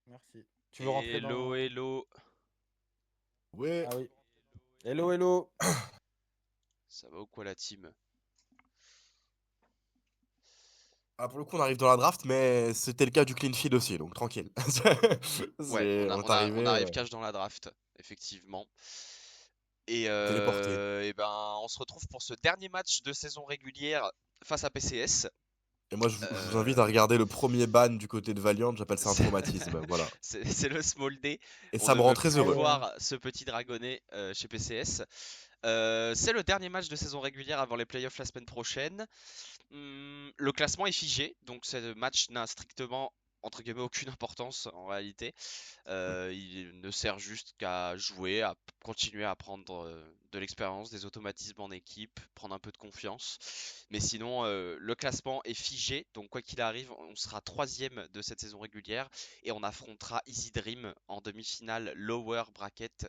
Merci. Tu veux rentrer Hello, dans... hello. Ouais. Ah oui. Hello, hello. Ça va ou quoi la team? Ah, pour le coup, on arrive dans la draft, mais c'était le cas du clean feed aussi, donc tranquille. Ouais, On est arrivé on arrive cash dans la draft, effectivement. téléporté. Et ben, on se retrouve pour ce dernier match de saison régulière face à PCS. Et moi, je vous invite à Euh, regarder le premier ban du côté de Valiant, j'appelle ça un c'est traumatisme, voilà. c'est le small day. Et On ça ne me rend veut très plus Ah heureux. ouais. voir ce petit dragonnet chez PCS. C'est le dernier match de saison régulière avant les playoffs la semaine prochaine. Le classement est figé, donc ce match n'a strictement entre guillemets aucune importance en réalité. Il ne sert juste qu'à jouer, à continuer à prendre de l'expérience, des automatismes en équipe, prendre un peu de confiance. Mais sinon, le classement est figé, donc quoi qu'il arrive, on sera troisième de cette saison régulière et on affrontera Easy Dream en demi-finale lower bracket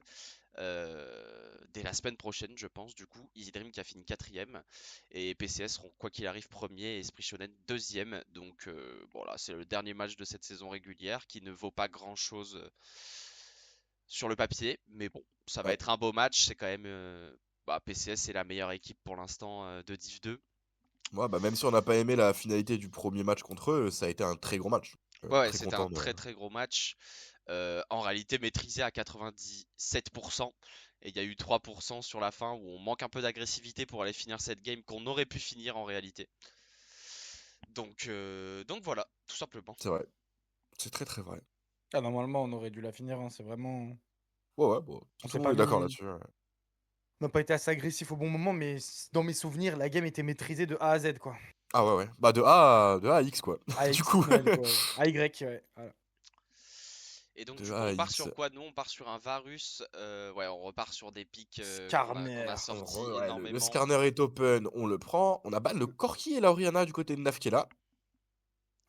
dès la semaine prochaine, je pense. Du coup, Easy Dream qui a fini quatrième et PCS seront quoi qu'il arrive premier et Esprit Shonen deuxième. Donc voilà, c'est le dernier match de cette saison régulière qui ne vaut pas grand-chose sur le papier, mais bon, ça va Ouais. être un beau match. C'est quand même PCS est la meilleure équipe pour l'instant de Div 2. Moi, bah, même si on n'a pas aimé la finalité du premier match contre eux, ça a été un très gros match. Ouais, ouais, Très c'était un content de. très très gros match. En réalité maîtrisé à 97%. Et il y a eu 3% sur la fin où on manque un peu d'agressivité pour aller finir cette game qu'on aurait pu finir en réalité. Donc voilà, tout simplement. C'est vrai. C'est très très vrai. Ah, normalement, on aurait dû la finir, hein. C'est vraiment... Ouais, ouais, bon, On tout s'est le monde pas est d'accord mis... là-dessus. Ouais. On n'a pas été assez agressif au bon moment, mais dans mes souvenirs, la game était maîtrisée de A à Z, quoi. Ah ouais, ouais. Bah de A à X, quoi. Du AX, coup. ouais, quoi. AY, ouais. Voilà. Et donc De du coup A à on part X. sur quoi? Nous on part sur un Varus. Ouais, on repart sur des pics qu'on a Skarner. sortis Ouais, le énormément. scanner est open, on le prend. On a ban le Corki et la Oriana du côté de Nafkela.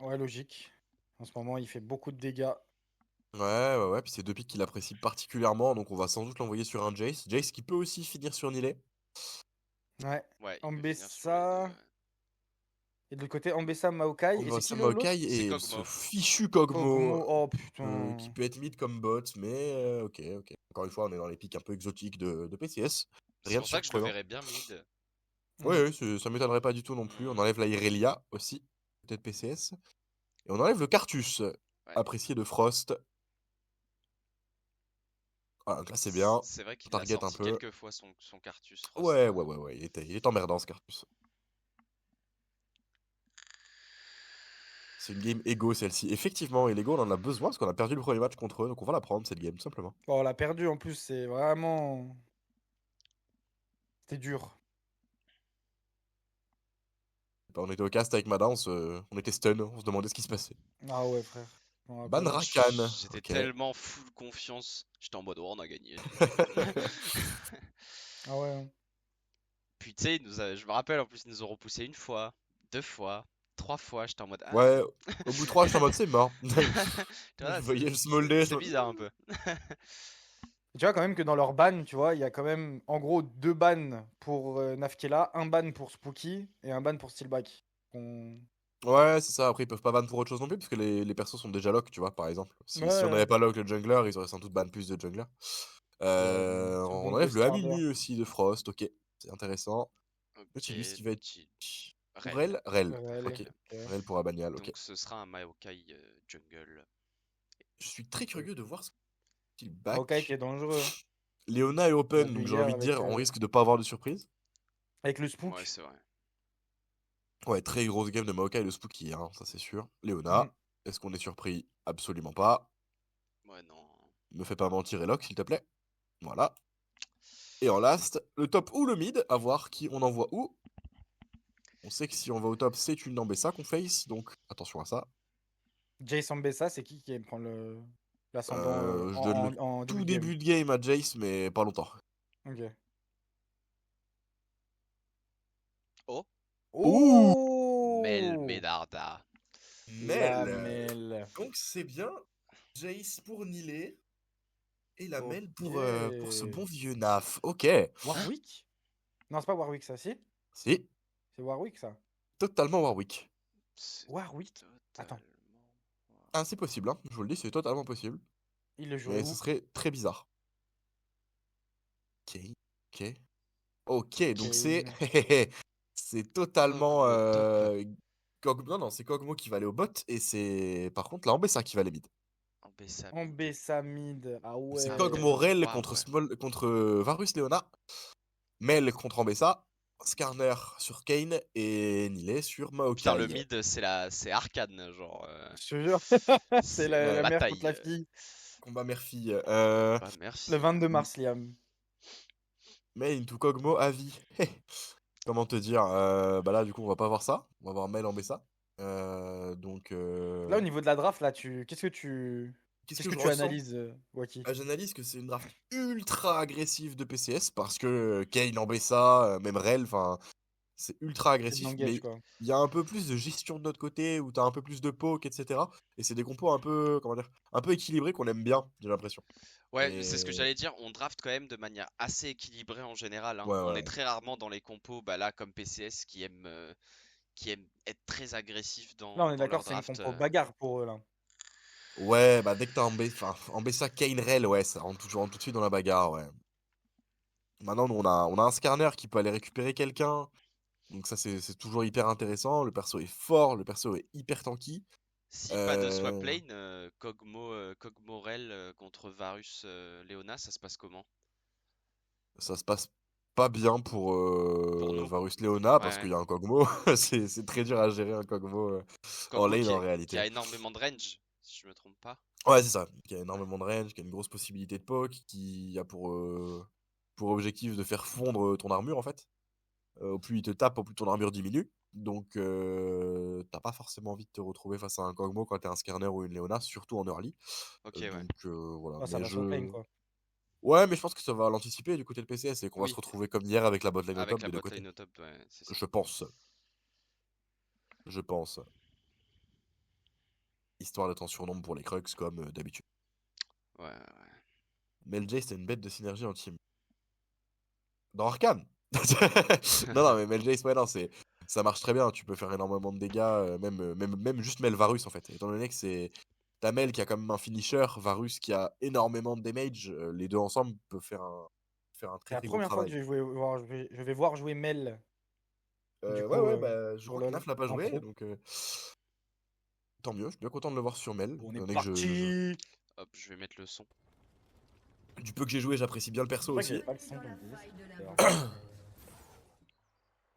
Ouais, logique. En ce moment, il fait beaucoup de dégâts. Ouais, ouais, ouais. Puis c'est deux pics qu'il apprécie particulièrement, donc on va sans doute l'envoyer sur un Jace. Jace qui peut aussi finir sur Nilet. Ouais. Ouais, il peut finir sur les deux. Ambessa. Ouais. Et de l'autre côté, Ambessa, Maokai. Et c'est qui Sam l'autre? Maokai C'est et ce Kog'Maw. fichu Kog'Maw Kog'Maw. Oh qui putain. peut être mid comme bot, mais ok, ok. Encore une fois, on est dans les pics un peu exotiques de PCS. C'est Rien de pour ça que je le surprenant. verrais bien mid. Hmm. Ouais, ouais, ça m'étonnerait pas du tout non plus. On Hmm, enlève la Irelia aussi, peut-être PCS. Et on enlève le Cartus, ouais. apprécié de Frost. Voilà, donc là c'est bien. C'est vrai On qu'il l'a target un sorti peu. quelques fois son Cartus Frost. Ouais, ouais, ouais, ouais. Il est emmerdant ce Cartus. C'est une game ego celle-ci. Effectivement, et l'ego on en a besoin parce qu'on a perdu le premier match contre eux, donc on va la prendre cette game, tout simplement. Bon, on l'a perdu en plus, c'est vraiment. C'était dur. Bah, on était au cast avec Mada, on était stun, on se demandait ce qui se passait. Ah ouais, frère. Je m'en Ban rappelle. Rakan, J'étais ok. tellement full confiance. J'étais en mode, oh, on a gagné. Ah ouais, hein. Puis tu sais, je me rappelle en plus, ils nous ont repoussé une fois, deux fois, trois fois. J'étais en mode, ah. Ouais, au bout de 3, j'étais en mode c'est mort. Voilà, Je voyais le small day, c'est bizarre un peu. Tu vois quand même que dans leur ban, tu vois, il y a quand même en gros deux bans pour Nafkela, un ban pour Spooky et un ban pour Steelback. On... Ouais, c'est ça. Après, ils peuvent pas ban pour autre chose non plus, parce que les persos sont déjà lock, tu vois, par exemple. Ouais, Si on ouais. n'avait pas lock le jungler, ils auraient sans doute ban plus de jungler. Ils sont On bons que enlève le Skarner. Aminu aussi de Frost, ok. C'est intéressant. Ok, Nautilus qui va être. Rel. Rel? Rel, Rel, ok. ok. Rel pour Abanial, ok. Donc ce sera un Maokai jungle. Je suis très curieux de voir ce qu'il Maokai qui back. est dangereux. Léona est Il a open, du donc j'ai hier envie de dire, on avec, risque de pas avoir de surprise. avec le Ouais, Spook. c'est vrai. Ouais, très grosse game de Maokai et de Spooky, hein, ça c'est sûr. Hmm. Léona, est-ce qu'on est surpris? Absolument pas. Ouais, non. Me fais pas mentir, Eloque, s'il te plaît. Voilà. Et en last, le top ou le mid, à voir qui on envoie où. On sait que si on va au top, c'est une Nambessa qu'on face, donc attention à ça. Jace Ambessa, c'est qui prend l'ascendant Je donne le en début tout de game? début de game à Jace, mais pas longtemps. Ok. Oh, Ouh, Mel Oh! Medarda. La Mel. mêle. Donc c'est bien. Jace pour Nilé et la Ok. Mel pour ce bon vieux Naf. Ok. Warwick? Non, c'est pas Warwick ça, si? Si, C'est Warwick ça. totalement Warwick. C'est Warwick? Attends. totalement. Ah, c'est possible, hein. Je vous le dis, c'est totalement possible. Il le joue Mais ce où? serait très bizarre. Ok, ok. Ok, donc c'est... Kane. c'est totalement... Kog'Maw top. Non, non, c'est Kog'Maw qui va aller au bot, et c'est par contre la Ambessa qui va aller mid. En Bessa En mid. Bessamid. Ah C'est Ah ouais. ouais. Kog'Maw Waouh, ouais. contre Varus Leona, Mel contre Ambessa, Skarner sur Kane, et Nilay sur Au pire, le Maokai. mid, c'est Arcane, genre. Je te jure. C'est C'est la, Ouais, la mère contre bataille. la fille. combat mère-fille. Bah, Le merci. 22 mars, Liam. Mais into Kog'Maw à vie. Comment te dire bah là, du coup, on va pas voir ça. On va voir Mel Ambessa. Donc, Là, au niveau de la draft, là, qu'est-ce que qu'est-ce qu'est-ce que que je tu ressens? analyses, Waki? J'analyse que c'est une draft ultra agressive de PCS parce que Kane Ambessa, même Rel, enfin, c'est ultra C'est de agressif. l'engage, Mais quoi. il y a un peu plus de gestion de notre côté où t'as un peu plus de poke, etc. Et c'est des compos un peu, comment dire, un peu équilibrés qu'on aime bien, j'ai l'impression. Ouais, c'est ce que Et j'allais dire. On draft quand même de manière assez équilibrée en général, hein. ouais, On est ouais. très rarement dans les compos, bah là, comme PCS, qui aiment être très agressifs Là, on est dans d'accord, leur c'est une draft. compo bagarre pour eux, là. Ouais, bah dès que t'as Ambessa Kane Rel, ouais, ça rentre tout de suite dans la bagarre, ouais. Maintenant, nous, on a un scanner qui peut aller récupérer quelqu'un. Donc ça, c'est toujours hyper intéressant. Le perso est fort, le perso est hyper tanky. Si pas de swap Euh, lane, Kog'Morel contre Varus Leona, ça se passe comment? Ça se passe pas bien pour Pour nous? Varus Leona Ouais, parce qu'il ouais. y a un Kog'Maw. C'est très dur à gérer un Kog'Maw en Kog'Maw lane qui, en qui a réalité. énormément de range, si je me trompe pas. Ouais, c'est ça. Qui a énormément de range, qui a une grosse possibilité de poke, qui a pour objectif de faire fondre ton armure en fait. Au plus il te tape, au plus ton armure diminue. Donc, t'as pas forcément envie de te retrouver face à un Kog'Maw quand t'es un Skarner ou une Leona, surtout en early. Ok, ouais. Donc, voilà. Ah, ça Mais va son lane, quoi. ouais, mais je pense que ça va l'anticiper du côté de PCS et qu'on va se Oui, retrouver comme hier avec la botlane au avec top la des deux bot côtés. lane au top, ouais, c'est ça. Je pense. Je pense. Histoire d'être en surnombre pour les Crux comme d'habitude. Ouais, ouais. Mais LJ, c'était une bête de synergie en team. Dans Arcane Non, non, mais Meljace, ouais, non, ça marche très bien. Tu peux faire énormément de dégâts, même juste Mel Varus en fait. Étant donné que c'est. T'as Mel qui a quand même un finisher, Varus qui a énormément de damage, les deux ensemble peuvent faire un C'est très la très gros première fois que travail. je vais voir jouer Mel, du Ouais, coup, ouais, bah, je sur crois que LoL, Naf l'a pas en joué, pro. donc tant mieux. Je suis bien content de le voir sur Mel. On est Étant donné que parti! Hop, je vais mettre le son. du peu que j'ai joué, j'apprécie bien le C'est perso vrai que j'avais aussi. pas le son comme tu dis. D'ailleurs.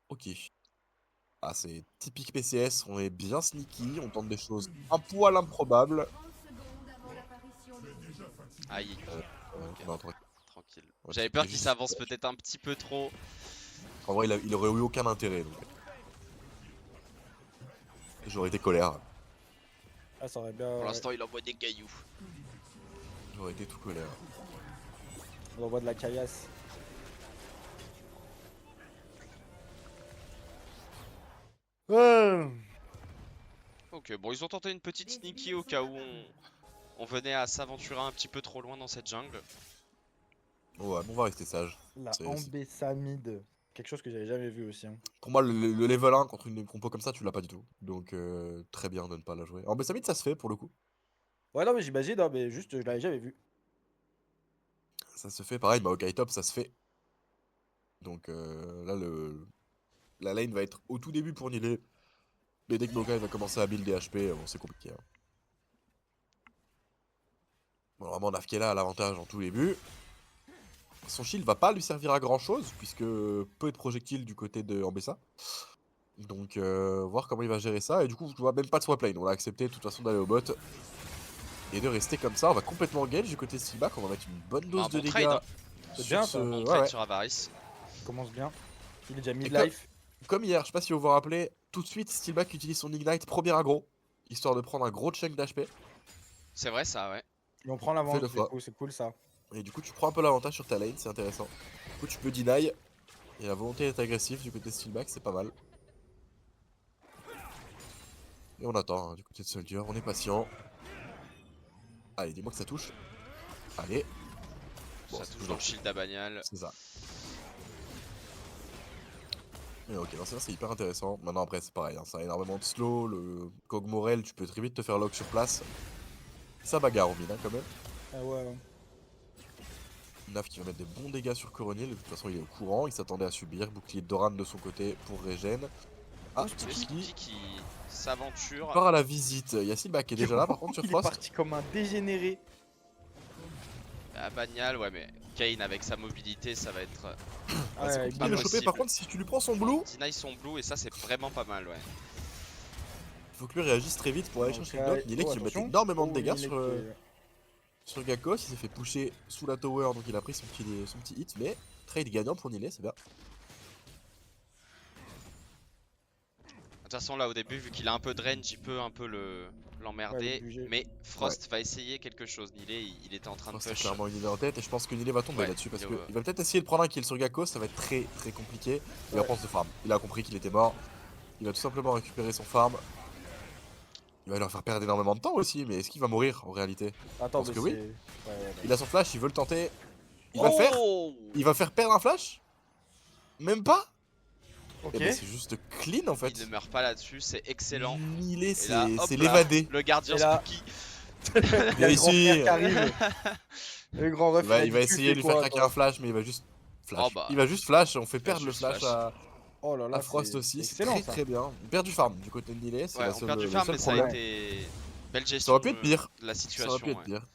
Ok. Ah, c'est typique PCS, on est bien sneaky, on tente des choses un poil improbables. Aïe. Ok, Non, attends, tranquille. on va J'avais checker peur qu'il juste si- s'avance peut-être un petit peu trop. En vrai, il aurait eu aucun intérêt, donc j'aurais été colère. Ah, ça aurait bien. Pour Ouais. l'instant, il envoie des cailloux. J'aurais été tout colère. On envoie de la caillasse. Ouais. Ok, bon, ils ont tenté une petite sneaky au cas où on venait à s'aventurer un petit peu trop loin dans cette jungle. Ouais, on va rester sage. La C'est- Ambessamide. Quelque chose que j'avais jamais vu aussi, hein. Pour moi, le level 1 contre une compo comme ça, tu l'as pas du tout. Donc, très bien de ne pas la jouer. En Bessamid, ça se fait pour le coup. Ouais, non, mais j'imagine, hein, mais juste, je l'avais jamais vu. Ça se fait pareil, Maokai top, ça se fait. Donc là, la lane va être au tout début pour Nilay. Mais dès que Maokai va commencer à build des HP, bon, c'est compliqué, hein. Bon, vraiment, Nafkela a l'avantage en tout début. Son shield va pas lui servir à grand chose, puisque peu de projectiles du côté de Ambessa. Donc, voir comment il va gérer ça. Et du coup, je vois même pas de swap lane. On a accepté de toute façon d'aller au bot. Et de rester comme ça. On va complètement engage du côté de Steelback. On va mettre une bonne Bah, dose un de bon dégâts trade, hein. C'est sur bien, ce. ça. Bon Ouais, trade ouais. sur Avaris. Il commence bien. Il est déjà Et mid-life. comme hier, je sais pas si vous vous rappelez, tout de suite, Steelback utilise son Ignite premier aggro. Histoire de prendre un gros chunk d'HP. C'est vrai, ça, ouais. Et on prend Fais l'avance, le du fois. coup, c'est cool ça. Et du coup, tu prends un peu l'avantage sur ta lane, c'est intéressant. Du coup, tu peux deny. Et la volonté d'être agressif du côté de Steelback, c'est pas mal. Et on attend, hein, du côté de Soldier, on est patient. Allez, dis-moi que ça touche. Allez. Bon, Ça ça touche touche dans dans le le cul. shield d'Abanial. C'est ça. Mais ok, non, ça c'est hyper intéressant. Maintenant après c'est pareil, hein, ça a énormément de slow, le Kog'Maurel, tu peux très vite te faire lock sur place. Ça bagarre au mid hein, quand même. Ah ouais. Naf qui va mettre des bons dégâts sur Coronil, de toute façon il est au courant, il s'attendait à subir. Bouclier de Doran de son côté pour régène. Ah, Le Spooky Spooky qui s'aventure. part à la visite. Il y a Silbak qui est déjà là par contre sur Il est Frost. parti comme un dégénéré. À Bagnal, ouais, mais Kane avec sa mobilité, ça va être. Ah, c'est Ouais, compliqué pas de le choper, possible. par contre si tu lui prends son blue, Deny son blue, et ça, c'est vraiment pas mal, ouais. faut que lui réagisse très vite pour aller chercher le knock. Nilé qui va mettre énormément de dégâts sur Gakos, il s'est fait pusher sous la tower donc il a pris son petit hit, mais trade gagnant pour Nilé, c'est bien. De toute façon, là, au début, vu qu'il a un peu de range, il peut un peu l'emmerder. bouger. Mais Frost va essayer quelque chose. Nilé, il était en train de C'est push. clairement une idée en tête et je pense que Nilé va tomber Ouais, là-dessus parce Nilé, qu'il va peut-être essayer de prendre un kill sur Gakos, ça va être très très compliqué. Il va prendre ce farm, il a compris qu'il était mort, il va tout simplement récupérer son farm. Il va leur faire perdre énormément de temps aussi, mais est-ce qu'il va mourir en réalité? Attends, Parce mais que oui. ouais. Il a son flash, il veut le tenter. Il va le faire. Oh Il va faire perdre un flash. Même pas. Ok. Et ben c'est juste clean en fait. Il ne meurt pas là-dessus, c'est excellent. Nilé, Et là, hop c'est là, l'évadé. Le gardien Et là- Spooky. Il y a le grand ici. frère qui arrive. Le grand ref, Il va essayer de lui faire craquer un flash, mais il va juste flash. Oh bah. Il va juste flash, on fait va perdre le juste flash flash. Oh là là, à Frost c'est aussi. C'est excellent très ça. très bien. On perd du farm du côté de Nilé, c'est Ouais, la on seule, perd du le farm, seul mais ça a problème. été. Belle Ça gestion aurait pu être pire. de la Ça situation. aurait pu être Ouais. pire.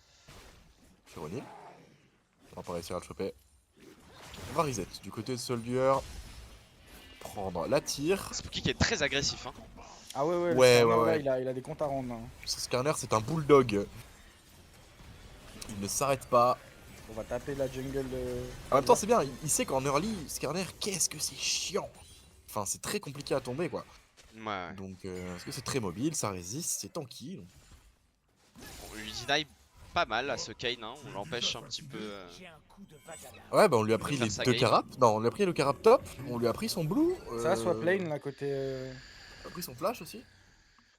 Chironil. On va pas réussir à le choper. On va reset du côté de Soldier. Prendre la tire. Spooky qui est très agressif. Hein. Ah ouais, Ouais, le ouais, Skarner, ouais. là, il a des comptes à rendre. Hein. Ce Skarner c'est un bulldog. Il ne s'arrête pas. On va taper la jungle. En même temps c'est bien, il sait qu'en early, Skarner, qu'est-ce que c'est chiant. Enfin c'est très compliqué à tomber quoi. Ouais. Donc parce que c'est très mobile, ça résiste, c'est tanky. Donc... On lui deny pas mal à ce Kane, hein. On l'empêche un petit peu. Ouais bah on lui a pris faire les sa deux game. carap. Non, on lui a pris le carap top, on lui a pris son blue. Ça, soit plane là, On a pris son flash aussi.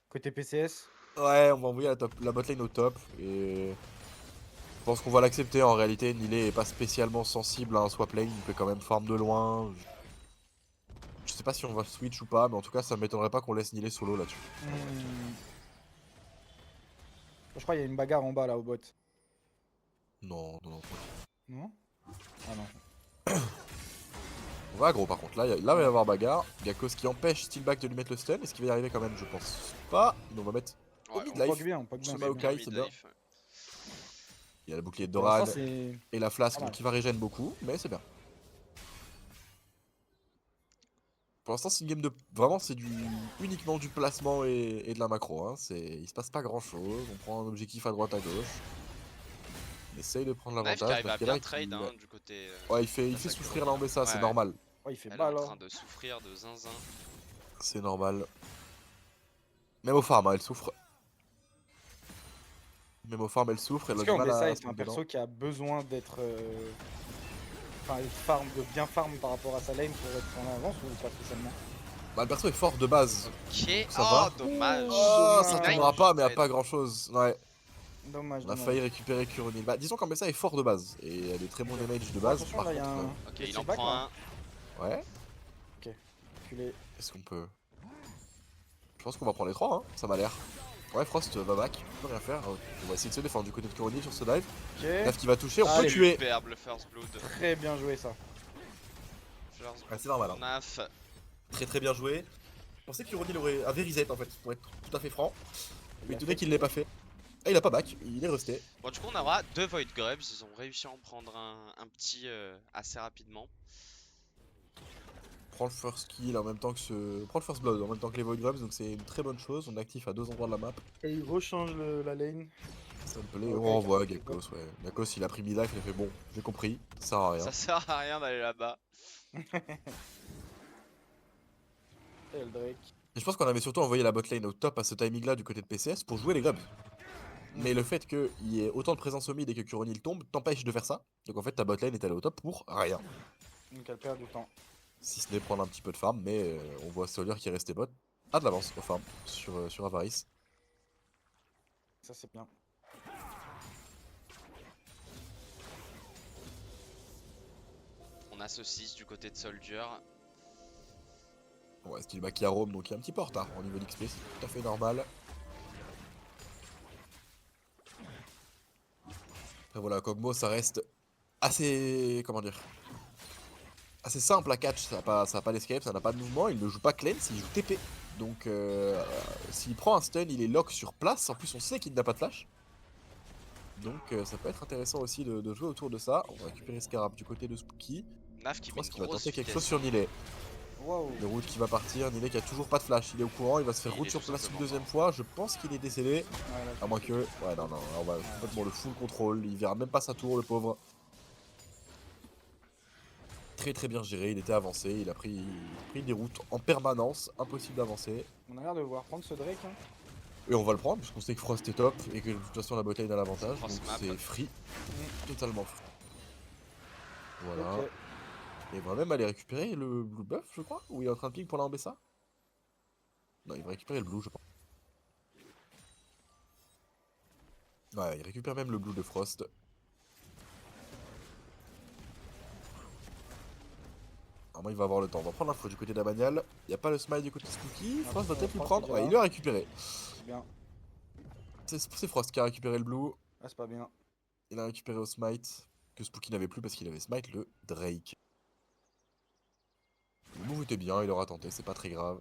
côté PCS. Ouais, on va envoyer la botlane au top et je pense qu'on va l'accepter en réalité. Nilé est pas spécialement sensible à un swap lane, il peut quand même farm de loin. Je sais pas si on va switch ou pas, mais en tout cas ça m'étonnerait pas qu'on laisse Nilé solo là-dessus. Je crois qu'il y a une bagarre en bas là au bot. Non. Non? Ah non. On va aggro par contre, là il va y avoir bagarre. Gakos qui empêche Steelback de lui mettre le stun, est-ce qu'il va y arriver quand même? Je pense pas. Mais on va mettre Ouais, mid On poke life. bien, on poke bien. Se c'est met au bien. Kai, c'est bien. Il y a le bouclier de Pour Doran l'instant, c'est. et la flasque pas mal. qui va régène beaucoup, mais c'est bien. Pour l'instant c'est une game de... Vraiment c'est uniquement du placement et de la macro, hein. Il se passe pas grand chose, on prend un objectif à droite à gauche. On essaye de prendre Knife qui l'avantage. arrive à bien trade hein, du côté. Ouais il fait ça souffrir court. l'Ambessa, c'est Ouais. normal. Oh, il fait Elle est mal en là. train de souffrir de zinzin. C'est normal. Même au farm, hein, elle souffre. Même au farm, elle souffre. Elle a Est-ce du mal qu'Ambessa à est se un mettre dedans. perso qui a besoin d'être. Enfin, de bien farm par rapport à sa lane pour être en avance ou pas spécialement? Bah, le perso est fort de base. Ok, Ça oh va. dommage. Oh, ça dommage. tombera pas, mais à Trade. pas grand chose. Ouais, Dommage. on a failli récupérer Kuronil. Bah, disons qu'Ambessa est fort de base. Et elle est très bon damage de base. Attention, Par là, il y a contre, un. Ok, Le il en feedback, prend là. un. ouais. Reculé. Est-ce qu'on peut. Je pense qu'on va prendre les trois, hein. Ça m'a l'air. Ouais, Frost va back. On peut rien faire. On va essayer de se défendre du côté de Kuronil sur ce dive. Ok. Naf qui va toucher, on peut Allez. tuer. Superbe le first blood. Très bien joué ça. First Ouais, c'est normal. Hein. Naf. Très très bien joué. Je pensais que Kuronil avait reset en fait, pour être tout à fait franc. Mais Il a étonné fait- qu'il l'ait pas fait. Ah, il a pas back, il est resté. Bon, du coup, on aura deux Void Grubs. Ils ont réussi à en prendre un petit assez rapidement. Prends le first kill en même temps que ce. Prends le first blood en même temps que les Void Grubs, donc c'est une très bonne chose. On est actif à deux endroits de la map. Et il rechange la lane. Ça me plaît. Ok, On renvoie ok, Gakos, ouais. Gakos il a pris mid-life, il a fait bon, j'ai compris, ça sert à rien. Ça sert à rien d'aller là-bas. Et le Drake. Et je pense qu'on avait surtout envoyé la botlane au top à ce timing là du côté de PCS pour jouer les Grubs. Mais le fait qu'il y ait autant de présence au mid et que Kuronil tombe t'empêche de faire ça. Donc en fait ta botlane est allée au top pour rien. Donc elle perd du temps. Si ce n'est prendre un petit peu de farm, mais on voit Solier qui est resté bot. A de l'avance au farm sur Avarice. Ça c'est bien. On a ce 6 du côté de Soldier. Ouais, Steelback qui a roam, donc il y a un petit peu en retard au niveau d'XP, c'est tout à fait normal. Après voilà, Kog'Maw ça reste assez... comment dire, assez simple à catch, ça a pas d'escape, ça n'a pas de mouvement, il ne joue pas cleanse, il joue TP. Donc s'il prend un stun, il est lock sur place, en plus on sait qu'il n'a pas de flash. Donc ça peut être intéressant aussi de jouer autour de ça. On va récupérer Scarab du côté de Spooky. Naf qui Je met pense une qu'il va grosse tenter quelque vitesse. chose sur Nilet. Waouh. Le route qui va partir, Nilet qui a toujours pas de flash, il est au courant, il va se faire Il route est sur tout place une simplement deuxième mort. fois, je pense qu'il est décédé. Ouais, là, À moins que... ouais non, là, on va complètement le full contrôle, il verra même pas sa tour le pauvre. Très bien géré, il était avancé, il a pris des routes en permanence, impossible d'avancer. on a l'air de voir prendre ce Drake. Hein. Et on va le prendre puisqu'on sait que Frost est top et que de toute façon la botlane a l'avantage, donc Frost map. c'est free, totalement free. Voilà. Ok. Et on va même aller récupérer le blue buff je crois, ou il est en train de ping pour l'ember ça. Non, il va récupérer le blue je pense. Ouais, il récupère même le blue de Frost. Normalement il va avoir le temps, on va prendre l'info du côté d'Abanial. Il n'y a pas le smile du côté de Spooky, Ah, Frost va peut-être le Frost, prendre, il est ouais là. il l'a récupéré. C'est bien. C'est Frost qui a récupéré le blue. Ah, c'est pas bien. Il a récupéré au smite, que Spooky n'avait plus parce qu'il avait smite le Drake. Le move était bien, il aura tenté, c'est pas très grave.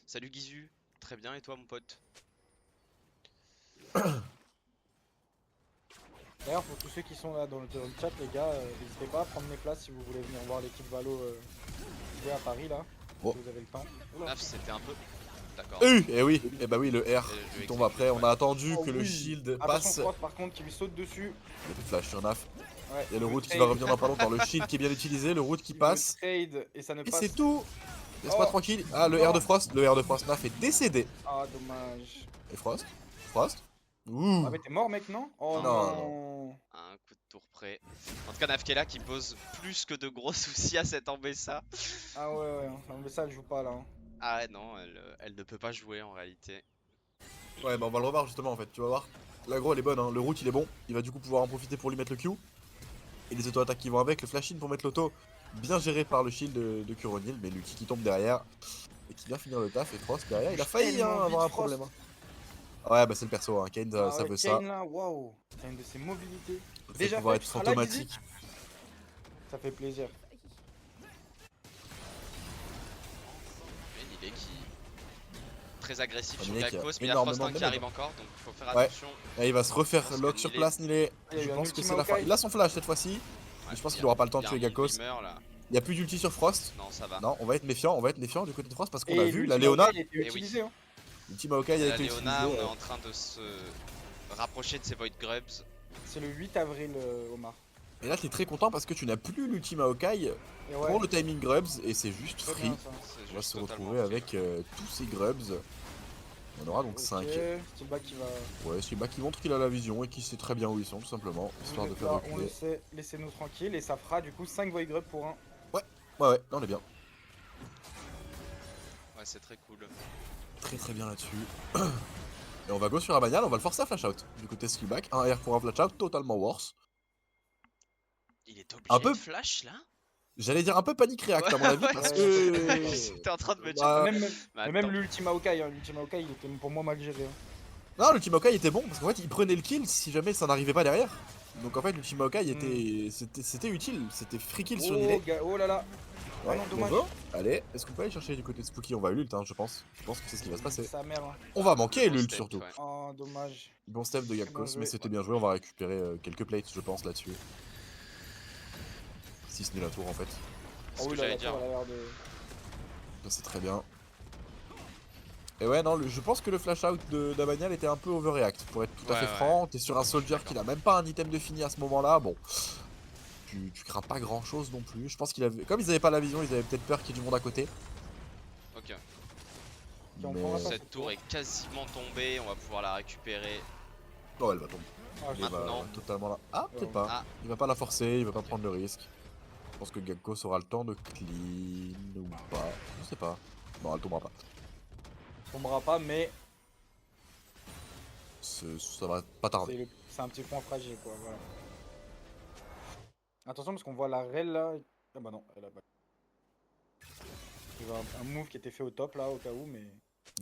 Salut Gizu, très bien et toi mon pote? D'ailleurs, pour tous ceux qui sont là dans le chat, les gars, n'hésitez pas à prendre mes places si vous voulez venir voir l'équipe Valo jouer à Paris là. Oh. Si vous avez le temps. Oula. Naf c'était un peu... D'accord. Eh oui, et bah oui, le R Et qui je tombe exécute, après. On ouais. a attendu Oh que le oui. shield Attention, passe. Frost par contre qui lui saute dessus. Il y a plus de flash sur Naf. Ouais, Il y a le route qui trade. va revenir dans pas longtemps. Le shield qui est bien utilisé, le route qui Il veut passe. trade et ça ne Et passe. c'est tout. Laisse-moi Oh. tranquille. Ah, le Non. R de Frost. Le R de Frost. Naf est décédé. Ah, dommage. Et Frost Frost Ouh. Ah, mais t'es mort, mec, non? Oh Non, non. Un coup de tour près. En tout cas Nafkela qui pose plus que de gros soucis à cette Ambessa. Ah, ouais, mais ça, elle joue pas là. Hein. Ah ouais, non, elle ne peut pas jouer en réalité. Ouais, bah on va le revoir justement en fait. Tu vas voir. L'aggro elle est bonne. Hein. Le route il est bon. Il va du coup pouvoir en profiter pour lui mettre le Q. Et les auto-attaques qui vont avec. Le flash in pour mettre l'auto. Bien géré par le shield de Kuronil. Mais l'ulti qui tombe derrière. Et qui vient finir le taf. Et Frost derrière. Il a failli Tellement avoir vite, un Frost. problème. Hein. Ouais, bah c'est le perso. Hein. Kane, Ah ça ouais, veut Kane ça. là, waouh. T'as une de ses mobilités. Le fait de Déjà pouvoir fait, tu être seras là, automatique. Gizy. Ça fait plaisir. Mais Nilé qui... Très agressif Ah, sur Nilé qui a Gakos, mais il y a Frost énormément 1 de qui arrive damage. encore, donc il faut faire Ouais. attention. Et il va se refaire pense lock que sur Nilé- place, Nilé. Il y a Je eu un pense que ultime c'est la fin. Maokai. Il a son flash cette fois-ci. Ouais, je pense il y qu'il a- aura pas le temps il de y a tuer un Gakos. qui meurt, là. Il y a plus d'ulti sur Frost. Non, ça va. Non, on va être méfiant du côté de Frost parce qu'on Et a vu la l'ultime Léona. Maokai, il a été Eh oui. utilisé. Hein. L'ulti Maokai a La été Léona, on utilisé. est en train de se rapprocher de ses Void Grubs. C'est le 8 avril, Omar. Et là, t'es très content parce que tu n'as plus l'ulti Maokai Et ouais, pour le timing Grubs et c'est juste très free. bien ça. C'est On va juste se totalement retrouver free. avec tous ces Grubs. On aura donc Ok, 5. Steelback qui va. Ouais, c'est qui montre qu'il a la vision et qu'il sait très bien où ils sont, tout simplement, histoire de Donc faire là, reculer. laissez-nous tranquilles et ça fera du coup 5 Void Grub pour un. Ouais, là, on est bien. Ouais, c'est très cool. Très bien là-dessus. Et on va go sur Abanial, on va le forcer à flash out. Du côté Skillback, un R pour un flash out, totalement worse. Il est obligé Un peu- de flash là? J'allais dire un peu panic react à mon Ouais, avis ouais. parce Ouais. que. J'étais en train de me dire. Bah, Même, Mais mais même attends. l'ultime Maokai, hein, l'ultime Maokai, il était pour moi mal géré. Hein. Non, l'ultime Maokai était bon parce qu'en fait il prenait le kill si jamais ça n'arrivait pas derrière. Donc en fait l'ultime Maokai était. C'était utile, c'était free kill sur Nilet. Oh là là. Ouais, Ah non, dommage. bon, allez, est-ce qu'on peut aller chercher du côté de Spooky? On va ult, hein, je pense. Je pense que c'est ce qui va se passer. Sa mère. Hein. On va manquer Bon l'ult step, surtout. ouais. Oh, dommage. Bon step de Bien Gakos, joué. mais c'était bien joué. On va récupérer quelques plates, je pense, là-dessus. Si ce n'est la tour en fait. C'est ce Oh que oui, là, j'allais la dire. tour, elle a l'air de. Ça, c'est très bien. Et ouais, non, je pense que le flash out d'Abanial était un peu overreact, pour être tout à Ouais, fait ouais. franc. T'es sur un soldier qui n'a même pas un item de fini à ce moment-là. Bon, tu crains pas grand-chose non plus. Je pense qu'il avait, comme ils avaient pas la vision, ils avaient peut-être peur qu'il y ait du monde à côté. Ok. on Mais... prend la passe. Cette tour est quasiment tombée, on va pouvoir la récupérer. Oh, elle va tomber. Ah, Il va Maintenant. totalement là. Ah, peut-être pas. Ah. Il va pas la forcer, il va pas prendre le risque. Je pense que Gakos aura le temps de clean ou pas. Je sais pas. Non, elle tombera pas. tombera pas, mais Ça va pas tarder. c'est un petit point fragile quoi. Voilà. Attention parce qu'on voit la Rel là. Ah bah non, elle a pas. Il y a un move qui était fait au top là, au cas où, mais.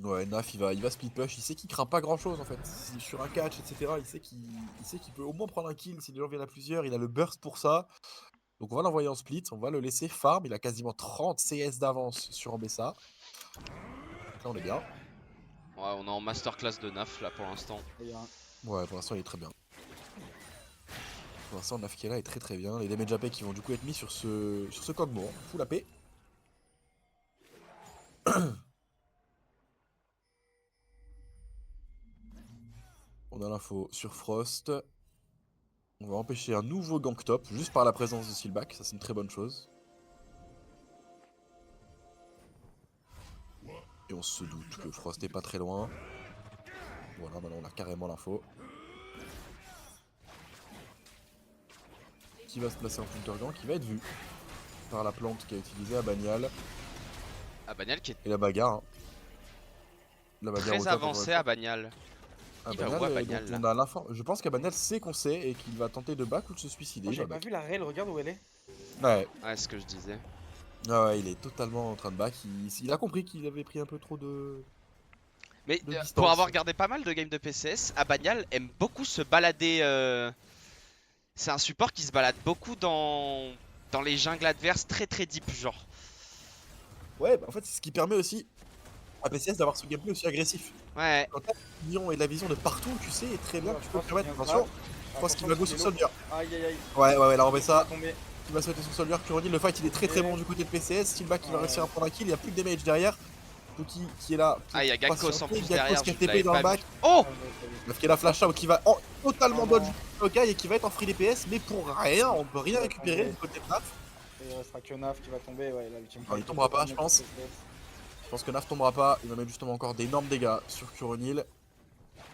Ouais, Naf il va split push, il sait qu'il craint pas grand chose en fait. Sur un catch, etc. Il sait qu'il peut au moins prendre un kill si les gens viennent à plusieurs, il a le burst pour ça. Donc on va l'envoyer en split, on va le laisser farm, il a quasiment 30 CS d'avance sur Ambessa. Ça on est bien. Ouais, on est en masterclass de Naf là pour l'instant. Ouais, pour l'instant il est très bien. Pour l'instant Nafkela est très bien. Les damage AP qui vont du coup être mis sur ce Kog'Maw, full AP. On a l'info sur Frost. On va empêcher un nouveau gank top juste par la présence de Silback, ça c'est une très bonne chose. Et on se doute que Frost est pas très loin. Voilà, maintenant on a carrément l'info. Qui va se placer en counter-gank, qui va être vu par la plante qui a utilisé Abanial. Abanial qui est Et la bagarre. Hein. La bagarre très avancée, Abanial. Il va où Abanial là? On a l'info. Je pense qu'Abanial sait qu'on sait et qu'il va tenter de back ou de se suicider. Moi, j'avais pas vu la Rel, regarde où elle est. Ouais. Ouais, c'est ce que je disais. Ah ouais, il est totalement en train de back. Il a compris qu'il avait pris un peu trop de. Mais distance. pour avoir regardé pas mal de games de PCS, Abanial aime beaucoup se balader. C'est un support qui se balade beaucoup dans les jungles adverses très deep genre. Ouais, bah en fait, c'est ce qui permet aussi à PCS d'avoir ce gameplay aussi agressif. Ouais. Quand t'as la vision et la vision de partout, tu sais très bien Ouais, que tu peux te Frost, permettre. il y a un Attention, grab. je pense qu'il va go sur Soldier. Aïe aïe aïe. Ouais, là on met ça. Tomber. Il va sauter sur Soldier. Kurodil, le fight il est très bon du côté de PCS. Silva qui va réussir à prendre un kill, il n'y a plus de damage derrière. Puki qui est là. Ah, il y a Gakkos en plus derrière. Qui a je TP l'avais dans le pas back. vu. Oh, Qui est la flash out qui va totalement dodge Hawkeye et qui va être en free DPS, mais pour rien, on peut rien récupérer du côté de Naf. Il restera que Naf qui va tomber. Ouais, là, l'ultime. Il tombera pas, je pense. Je pense que Naf tombera pas. Il va mettre justement encore d'énormes dégâts sur Kuronil.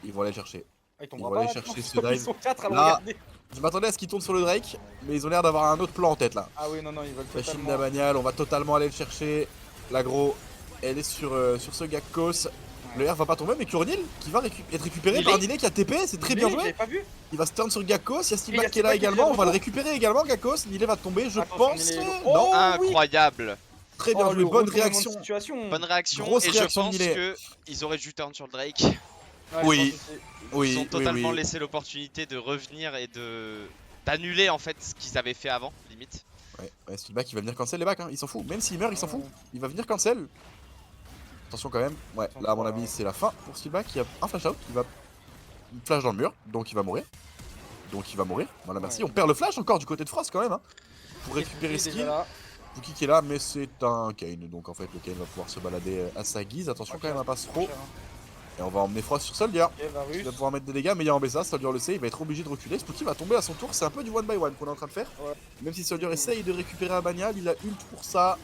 Ils vont aller le chercher. Il Ils vont aller chercher ce dive. Ils sont 4 à le Là, regarder. je m'attendais à ce qu'ils tournent sur le Drake, mais ils ont l'air d'avoir un autre plan en tête là. Ah oui, non, ils veulent La Chine totalement. d'Abanial, on va totalement aller le chercher. L'agro, elle est sur ce Gakkos. Le R va pas tomber, mais Kuronil qui va être récupéré par Nilé qui a TP, c'est très bien joué. Pas vu. Il va se turn sur Gakkos, il y a Steelback qui est Steelback là qui également, vient on va le de récupérer également Gakkos. Nilé va tomber, je Attention, pense. Nilé. Non, incroyable. très bien joué, bonne réaction. Bonne réaction. Grosse et réaction je pense de Nilé. que ils auraient dû turn sur le Drake. Oui. Ils ont totalement laissé l'opportunité de revenir et d'annuler en fait ce qu'ils avaient fait avant, limite. Ouais, Steelback il va venir cancel les backs, hein. Il s'en fout, même s'il meurt il s'en fout, il va venir cancel. Attention quand même, ouais, là à mon avis c'est la fin pour Steelback, il y a un flash out, il va une flash dans le mur, donc il va mourir. Voilà merci, on perd le flash encore du côté de Frost quand même, hein. Pour récupérer skill. Puki qui est là, mais c'est un Kayn, donc en fait le Kayn va pouvoir se balader à sa guise, attention quand même à pas trop. Et on va emmener Frost sur Soldier. Il va pouvoir mettre des dégâts, mais il y a Ambessa, Soldier le sait, il va être obligé de reculer. Spooky va tomber à son tour, c'est un peu du one by one qu'on est en train de faire. Même si Soldier essaye de récupérer Abanial, il a ult pour ça.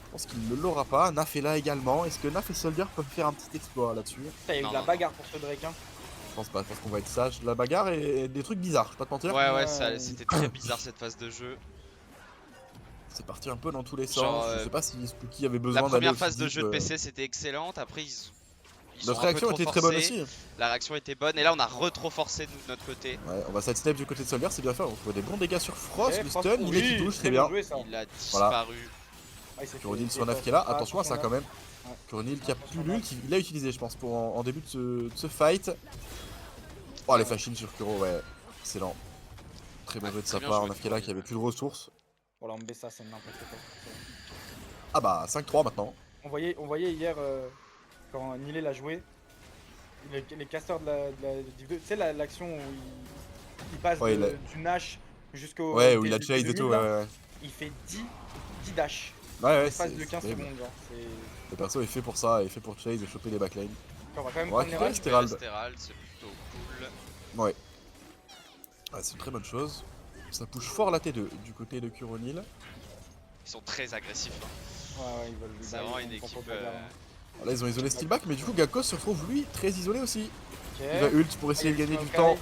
Je pense qu'il ne l'aura pas. Naf est là également. Est-ce que Naf et Soldier peuvent faire un petit exploit là-dessus? Il y a eu de la bagarre pour ce Drake. Hein. Je pense pas, je pense qu'on va être sage. La bagarre et des trucs bizarres, je vais pas te mentir. Ouais, c'était très bizarre cette phase de jeu. C'est parti un peu dans tous les sens. Je sais pas si Spooky avait besoin d'aller. La première phase de jeu de PC c'était excellente. Après, notre réaction était très bonne aussi. La réaction était bonne et là on a trop forcé nous de notre côté. Ouais, on va side step du côté de Soldier, c'est bien fait. On trouve des bons dégâts sur Frost, le stun, il est qui touche, très bien. Il a disparu. Kuronil sur Naf qui est là, attention à ça quand même. Kuronil qui a plus l'ult, il l'a utilisé je pense pour en début de ce fight. Oh les flashings sur Kuro, ouais, excellent. Très bon jeu de sa part, Naf qui est là qui avait plus de ressources. Pour l'embessa c'est n'importe quoi. Ah bah 5-3 maintenant. On voyait hier quand Nilé l'a joué, les casters de la Div 2, tu sais l'action où il passe du Nash jusqu'au... Ouais, où il a chase et tout, ouais. Il fait 10 dash. Ouais, c'est de 15 secondes, genre. Le perso est fait pour ça, est fait pour chase et choper les backlines. On va quand même prendre les Stérald, c'est plutôt cool. Ouais. C'est une très bonne chose. Ça push fort la T2 du côté de Kuronil. Ils sont très agressifs. Hein. Ouais, ils veulent. C'est vraiment une équipe. Là ils ont isolé Steelback, mais du coup Gakkos se retrouve lui très isolé aussi. Il va ult pour essayer de gagner du temps.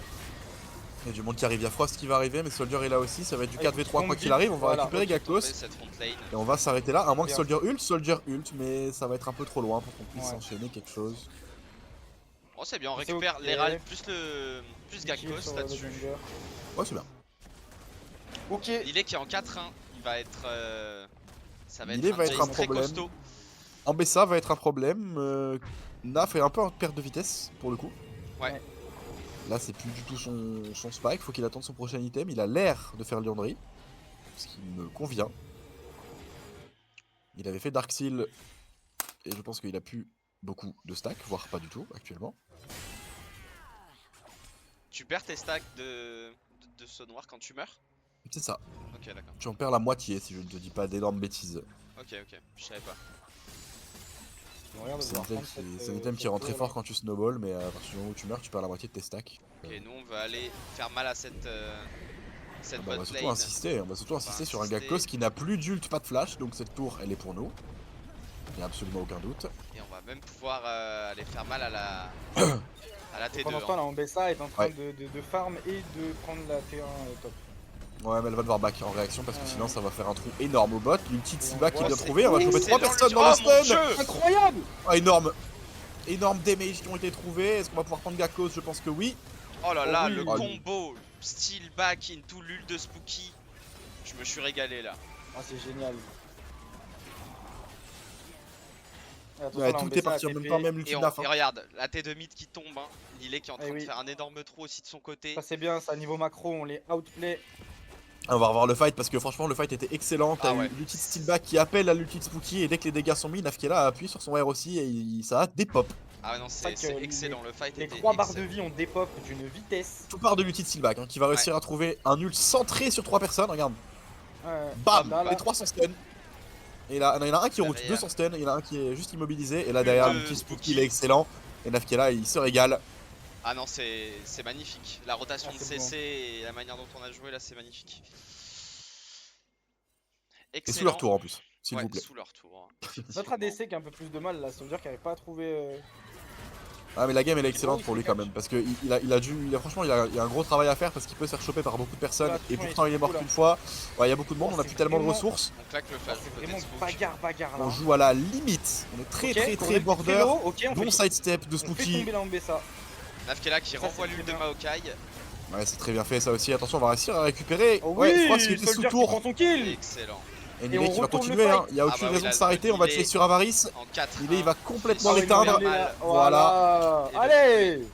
Il y a du monde qui arrive, il y a Frost qui va arriver, mais Soldier est là aussi, ça va être du 4v3 quoi qu'il arrive, on va récupérer Gakkos. Et on va s'arrêter là, à moins que Soldier ult, mais ça va être un peu trop loin pour qu'on puisse enchaîner quelque chose. Oh c'est bien, on récupère l'Herald plus Gakkos là-dessus. Ouais c'est bien. Ok. Lillet qui est en 4-1, il va être. Ça va Lillet être va un être Jace un très problème. costaud. Ambessa va être un problème. Naf est un peu en perte de vitesse pour le coup. Ouais. Là, c'est plus du tout son spike. Faut qu'il attende son prochain item. Il a l'air de faire Liandry, ce qui me convient. Il avait fait Dark Seal et je pense qu'il a plus beaucoup de stacks, voire pas du tout actuellement. Tu perds tes stacks de saut noir quand tu meurs? C'est ça. Ok, d'accord. Tu en perds la moitié si je ne te dis pas d'énormes bêtises. Ok, je savais pas. C'est un item qui rend très fort quand tu snowball, mais à partir du moment où tu meurs, tu perds la moitié de tes stacks. Ok, nous on va aller faire mal à cette On va bot surtout lane. insister, sur un insister. Gakos qui n'a plus d'ult, pas de flash, donc cette tour elle est pour nous. Il n'y a absolument aucun doute. Et on va même pouvoir aller faire mal à la, à la T2. Pendant ce temps, la Ambessa est en train Ouais. de farm et de prendre la T1 top. Ouais, mais elle va devoir back en réaction parce que sinon ça va faire un trou énorme au bot. L'ulti de Silva qui voit, vient c'est trouver, on va choper 3 excellent, personnes le- dans le Oh mon stun. Dieu. Incroyable! Ah, énorme. Énorme damage qui ont été trouvés. Est-ce qu'on va pouvoir prendre Gakos? Je pense que oui. Oh là là, oui. le Oh, combo style back into l'ult de Spooky. Je me suis régalé là. Ah, c'est génial. Attention, Ouais, la tout Ambessa est parti a en même TP. temps, même Et, l'ulti de on, Naf. et regarde, la T2 mid qui tombe. Hein. Lillet qui est en train Eh de oui. faire un énorme trou aussi de son côté. Ça c'est bien, ça niveau macro, on les outplay. On va revoir le fight parce que franchement le fight était excellent. T'as Ah eu ouais. l'ulti de Steelback qui appelle à l'ulti de Spooky et dès que les dégâts sont mis, Nafkela a appuyé sur son R aussi et ça a des pop. Ah ouais, non, C'est vrai c'est que excellent. Le fight Les était 3 barres de excellent. vie ont dépop d'une vitesse. Tout part de l'ulti de Steelback qui va réussir à trouver un ult centré sur 3 personnes. Regarde, bam, là, les 3 sont stun. Et là, il y en a un qui route, Derrière. 2 sont stun, il y en a un qui est juste immobilisé. Et là derrière, de l'ulti de Spooky. Spooky il est excellent. Et Nafkela il se régale. Ah non, c'est magnifique. La rotation Ah, de c'est CC et la manière dont on a joué là, c'est magnifique. Et Excellent. sous leur tour en plus, s'il Ouais, vous plaît. sous leur tour. Notre ADC qui a un peu plus de mal là, ça veut dire qu'il n'arrive pas à trouver. Ah mais la game elle est excellente il pour fait lui le quand catch. même parce que franchement il a un gros travail à faire parce qu'il peut se faire choper par beaucoup de personnes Là, et attention, pourtant il est mort là. qu'une fois. Ouais, il y a beaucoup de monde, Oh, on a c'est plus tellement de vraiment- ressources. On claque le flash du C'est côté de vraiment Spook. bagarre là. On joue à la limite. On est très Ok, très on très est border. low, ok, on Bon fait- sidestep de on fait Spooky. tomber la Ambessa. Nafkela qui Ça, renvoie c'est l'ult de très bien. Maokai. Ouais c'est très bien fait ça aussi. Attention on va réussir à récupérer. Oh Ouais oui, Frost il était sous Soldier qui tour. prend son kill. Excellent. Et Et Nilay on qui va retourne le continuer. fight. Il n'y a Ah aucune bah oui, raison là, de s'arrêter. On va Nilay- tuer sur Avarice. En 4. Nilay il va complètement Ah ouais, l'éteindre. il est là. Voilà. Voilà. Allez.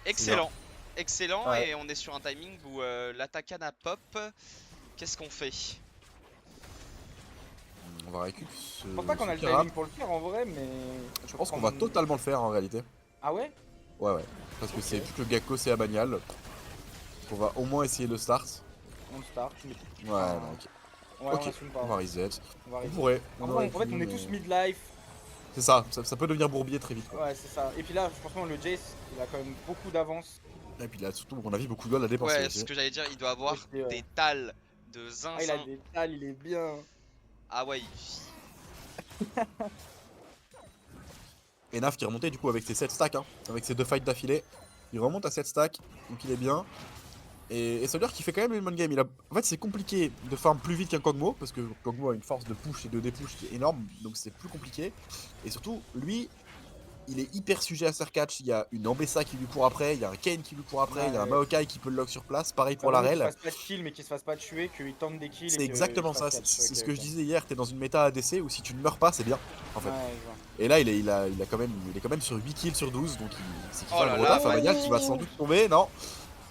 Excellent. Excellent. Ouais. Et on est sur un timing où l'attaquant a pop. Qu'est-ce qu'on fait? On va récupérer ce. Je pense pas qu'on a le ce pirate. timing pour le faire en vrai, mais. Je pense qu'on va totalement le faire en réalité. Ah ouais? Ouais. Parce que Ok. c'est plus que Gakko c'est Abanial. On va au moins essayer le start. On start. Mais... Ouais, Ah. non, ok. Ouais, Ok, on assume pas. on va reset. On va On arrêter. pourrait. En aurait vrai, en fait, pu, on est mais- tous mid-life. C'est ça, ça peut devenir bourbier très vite. Quoi. Ouais, c'est ça. Et puis là, franchement, le Jace, il a quand même beaucoup d'avance. Et puis là, surtout, on a vu beaucoup de gold à dépenser. Ouais, aussi. ce que j'allais dire, il doit avoir Et puis, des talles de Ah, il a zinzin. des talles, il est bien. Ah ouais, Et Naf qui est remonté du coup avec ses 7 stacks, avec ses 2 fights d'affilée. Il remonte à 7 stacks, donc il est bien. Et ça veut dire qu'il fait quand même une bonne game. En fait, c'est compliqué de farm plus vite qu'un Kog'Maw, parce que Kog'Maw a une force de push et de dépush qui est énorme, donc c'est plus compliqué. Et surtout, lui, il est hyper sujet à faire catch. Il y a une Ambessa qui lui court après, il y a un Kayn qui lui court après, il y a un Ouais. Maokai qui peut le lock sur place. Pareil pour Qu'il l'Arel. fasse pas de kill, mais qu'il se fasse pas tuer, qu'il tente des kills. C'est exactement ça, c'est ce que je disais hier. T'es dans une méta ADC où si tu ne meurs pas, c'est bien en fait. Ouais, je vois. Et là, il est quand même sur 8 kills sur 12, donc c'est qu'il Oh fait là un gros là, taf. Abanial qui va sans doute tomber, non.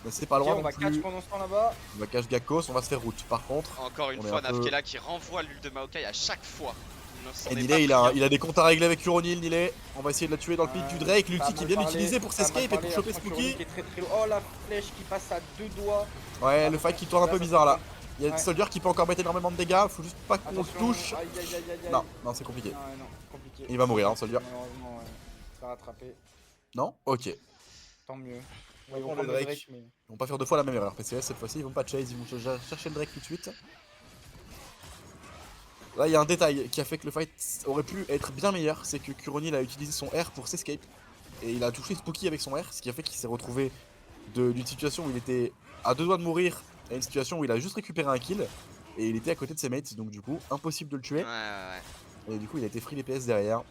Mais c'est pas Ok, loin on non va catch plus. pendant ce temps là-bas. On va cash Gakos, on va se faire route. Par contre, encore une On est fois, un peu- Nafkela qui renvoie l'ult de Maokai à chaque fois. Il ne s'en et est Nilay, pas il pris, a des comptes à régler avec Uronil, Nilay. On va essayer de la tuer dans le pit du Drake, Ça a l'ulti mal qui vient parlé, d'utiliser pour ça a mal s'escape et pour parlé, choper attention, Spooky. Uronil qui est très très low. Oh la flèche qui passe à 2 doigts. Ouais, le fight qui tourne un peu ça, bizarre là. Il y a Ouais. Soldier qui peut encore mettre énormément de dégâts, faut juste pas qu'on le Attention. touche. Aïe aïe aïe aïe aïe. Non, c'est compliqué. Ah ouais, non, compliqué. Il va mourir, hein, Soldier. Malheureusement, ouais. Ça va rattraper. Non. Ok. Tant mieux. On Ouais, ils vont prend prendre le le Drake. Drake, mais. Ils vont pas faire deux fois la même erreur. PCS cette fois-ci, ils vont pas chase, ils vont chercher le Drake tout de suite. Là, il y a un détail qui a fait que le fight aurait pu être bien meilleur, c'est que Kuronil a utilisé son R pour s'escape. Et il a touché Spooky avec son R, ce qui a fait qu'il s'est retrouvé d'une situation où il était à 2 doigts de mourir à une situation où il a juste récupéré un kill. Et il était à côté de ses mates, donc du coup, impossible de le tuer. Ouais. Et du coup, il a été free les PS derrière.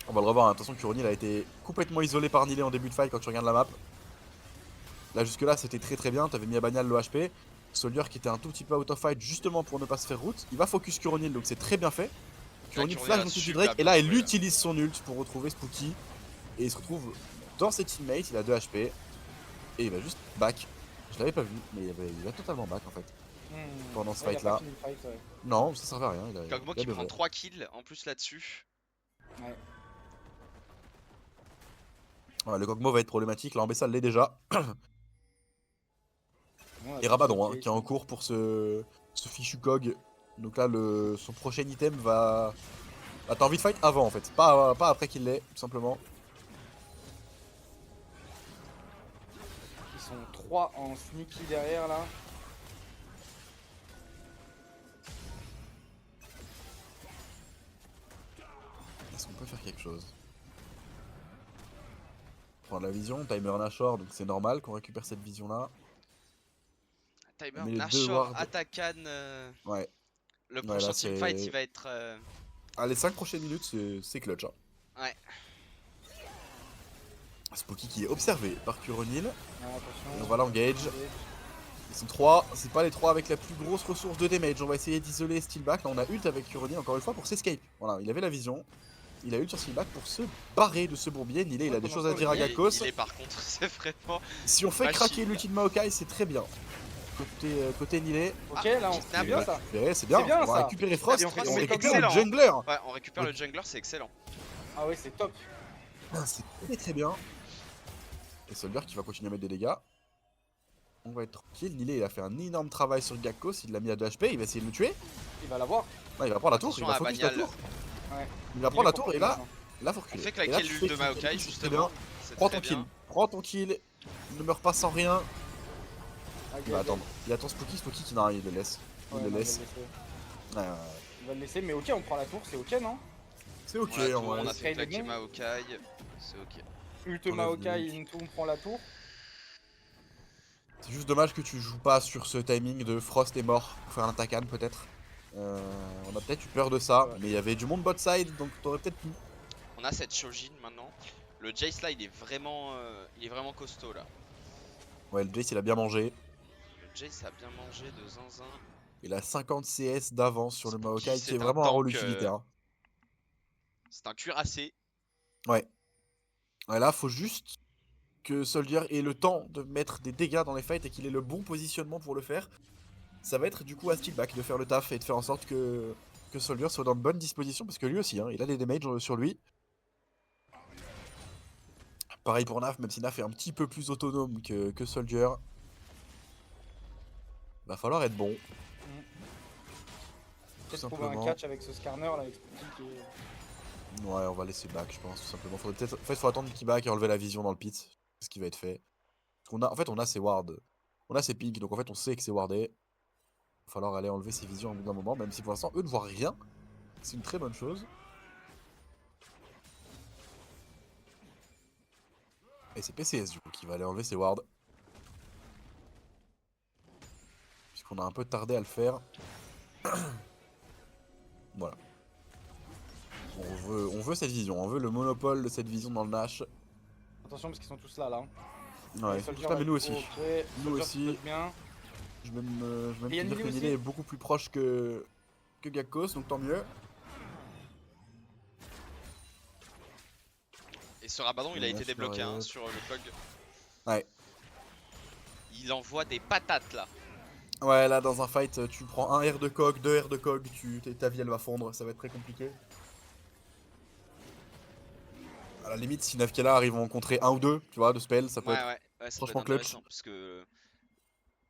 On va le revoir, hein. Attention, Kuronil a été complètement isolé par Nilay en début de fight quand tu regardes la map. Là, jusque-là, c'était très bien. T'avais mis à bagnal le HP. Soldier qui était un tout petit peu out of fight justement pour ne pas se faire route. Il va focus Curonil, donc c'est très bien fait. Curonil Curonil flash a dessus du super Drake et bien là, il joué, là. utilise son ult pour retrouver Spooky. Et il se retrouve dans ses teammates. Il a 2 HP. Et il va juste back. Je l'avais pas vu, mais il va totalement back en fait. Pendant ce Ouais, il a fight pas là. fini le fight, ouais. Non, ça servait à rien. Kog'Maw qui prend 3 kills en plus là-dessus. Ouais. Ouais, le Kog'Maw va être problématique. La Ambessa l'est déjà. Bon, Et Rabadon qui est en cours pour ce fichu Kog. Donc là, son prochain item va. Ah, t'as envie de fight avant en fait, pas après qu'il l'ait, tout simplement. Ils sont 3 en sneaky derrière là. Est-ce qu'on peut faire quelque chose? Prendre la vision, timer Nashor, donc c'est normal qu'on récupère cette vision là. Timer, Mais les deux Nashor, wards. Atakan. Ouais. Le Ouais, prochain là, teamfight, c'est- il va être. Ah, les 5 prochaines minutes, c'est clutch. Hein. Ouais. Spooky qui est observé par Curonil. Ah, attention. Et on va l'engage. Ils sont 3, c'est pas les 3 avec la plus grosse ressource de damage. On va essayer d'isoler Steelback. Là, on a ult avec Curonil encore une fois pour s'escape. Voilà, il avait la vision. Il a ult sur Steelback pour se barrer de ce bourbier. Nilé, il a des choses à dire à Gakos. Il est par contre, c'est vraiment. Si on fait machine. craquer l'ulti de Maokai, c'est très bien. Côté Nilé. Ok, là on kidnap. c'est bien ça. C'est bien, C'est bien, on va ça. récupérer Frost Et et on on fait- c'est récupère le excellent. jungler. Ouais, on récupère le jungler, c'est excellent. Ah ouais, c'est top. Ah, c'est très bien. Et Soldier qui va continuer à mettre des dégâts. On va être tranquille. Nilé, il a fait un énorme travail sur Gakos. Il l'a mis à 2 HP. Il va essayer de le tuer. Il va l'avoir. Non, il va prendre la tour. Il Attention va à focus la Bagnal. tour. Ouais. Il va prendre la tour et là, faut On reculer. fait Et là, claquer tu l'ult fais de kill, Maokai, c'est très justement. bien. C'est Prends très ton kill. bien. Prends ton kill. Ne meurs pas sans rien. Ah, Il va attendre. Il attend Spooky qui non, il le laisse. Il le laisse. Ouais, ouais, ouais. Il va le laisser, mais ok, on prend la tour, c'est ok, non? C'est ok On a, tout, en vrai. on a fait Sky, il est claquer bon. Maokai. C'est ok. Ultima Enlève Maokai, le into, on prend la tour. C'est juste dommage que tu joues pas sur ce timing de Frost est mort pour faire un Takan peut-être. On a peut-être eu peur de ça, Ouais. mais il y avait du monde bot side donc t'aurais peut-être pu. On a cette Shojin maintenant. Le Jace là, il est vraiment costaud là. Ouais, le Jace il a bien mangé. Le Jace a bien mangé de zinzin. Il a 50 CS d'avance sur le Spooky, Maokai qui c'est est un vraiment un rôle tank, utilitaire. Hein. C'est un cuirassé. Ouais. Ouais, là faut juste que Soldier ait le temps de mettre des dégâts dans les fights et qu'il ait le bon positionnement pour le faire. Ça va être du coup à Steelback de faire le taf et de faire en sorte que Soldier soit dans de bonnes dispositions parce que lui aussi, hein, il a des damages sur lui. Pareil pour Naf, même si Naf est un petit peu plus autonome que Soldier. Va falloir être bon. Peut-être Tout trouver un simplement. catch avec ce scanner là, avec Spooky qui est... Ouais, on va laisser back, je pense, tout simplement. Faudrait peut-être... En fait, faut attendre qu'il back et enlever la vision dans le pit. C'est ce qui va être fait. Parce qu'on a... En fait, on a ses wards. On a ses pings, donc en fait, on sait que c'est wardé. Il va falloir aller enlever ses visions au bout d'un moment, même si pour l'instant, eux ne voient rien. C'est une très bonne chose. Et c'est PCS, du coup, qui va aller enlever ses wards. Puisqu'on a un peu tardé à le faire. Voilà. On veut cette vision, on veut le monopole de cette vision dans le Nash. Attention parce qu'ils sont tous là, là. Ouais, Soldier putain, mais va- nous aussi. Ok, Nous Soldier aussi. se pose bien. Je vais même Et y a te dire Nilé que aussi. Nilé est beaucoup plus proche que Gakos, donc tant mieux. Et ce Rabadon, il a Ouais, été je débloqué parie. hein, sur le Kog. Ouais. Il envoie des patates là. Ouais, là, dans un fight, tu prends un R de Cog, 2 R de Cog, ta vie, elle va fondre, ça va être très compliqué. À la limite, si Nafkela arrive à en contrer un ou deux, tu vois, de spell, ça peut être... Ouais, ça peut franchement être clutch. intéressant parce que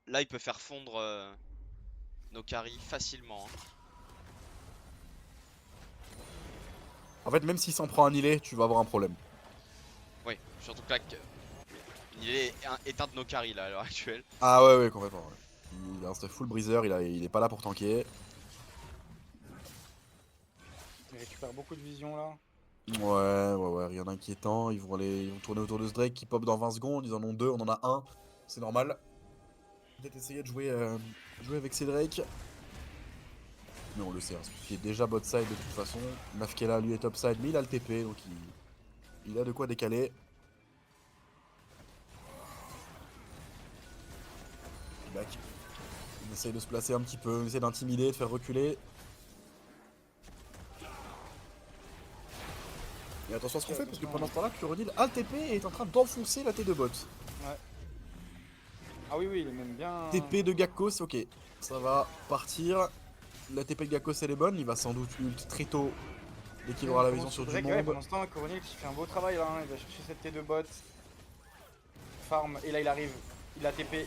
là, il peut faire fondre nos carries facilement. Hein. En fait, même s'il s'en prend un Nilé, tu vas avoir un problème. Oui, surtout que là, il est éteint de nos carries là à l'heure actuelle. Ah ouais, complètement. Ouais. Il a un stuff full breezer, il est pas là pour tanker. Il récupère beaucoup de vision là. Ouais, rien d'inquiétant. Ils vont tourner autour de ce Drake qui pop dans 20 secondes. Ils en ont 2, on en a un. C'est normal. Peut-être essayer de jouer avec ces Drake. Mais on le sait, hein, qui est déjà bot side de toute façon. Nafkela lui est top side, mais il a le TP donc il a de quoi décaler. Steelback. On essaye de se placer un petit peu, on essaie d'intimider, de faire reculer. Et attention à ce qu'on fait, parce que pendant ce temps-là, Kuronil a le TP et est en train d'enfoncer la T2 bot. Ouais. Ah oui, oui, il est même bien. TP de Gakkos, ok. Ça va partir. La TP de Gakkos elle est bonne, il va sans doute ult très tôt. Dès qu'il aura la vision sur du Ouais, monde. pendant ce temps, Coronel qui fait un beau travail là, hein. Il va chercher cette T2 bot. Farm, et là il arrive. Il a TP.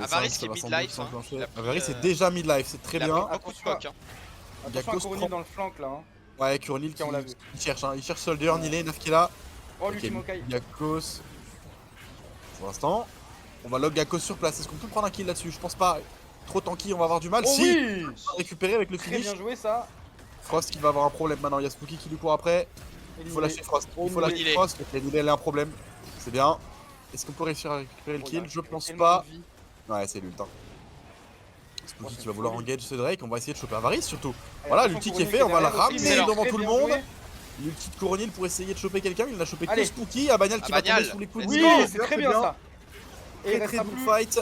Avaris qui est mid-life, hein. Avaris c'est déjà mid-life, c'est très Il a bien. pris beaucoup de poke, hein. Attention à Gakkos Coronel prend- dans le flank là. Hein. Ouais, Kuronil Tiens, on l'a vu. il cherche, hein. Il cherche Soldier, Nilé, Nafkela. Oh, Ok, l'ultime Okai. Gakkos. Pour l'instant, on va log Gakkos sur place. Est-ce qu'on peut prendre un kill là-dessus? Je pense pas. Trop tanky, on va avoir du mal. Oh Si oui, on va récupérer avec le très finish. bien joué ça. Frost qui va avoir un problème maintenant. Il y a Spooky qui lui court après. Il faut lâcher Frost. Il faut lâcher Nilé. Frost. Ok, Nilé, elle a un problème. C'est bien. Est-ce qu'on peut réussir à récupérer le Oh, kill? il a Je pense tellement pas. de vie. Ouais, c'est l'ult. Hein. Spooky Ouais, qui c'est va vouloir folie. engage ce Drake. On va essayer de choper Avaris surtout. Allez, Voilà, attention, l'ulti qui est Coronel fait. On va le derrière aussi, ramener mais devant très tout le bien monde. joué. L'ulti de Coronil pour essayer de choper quelqu'un. Il n'a chopé que Allez. Spooky. Abanial qui va tomber Abanial. sous les coups de Let's Oui, go. c'est très bien ça. Et il Très restera très bon plus. fight.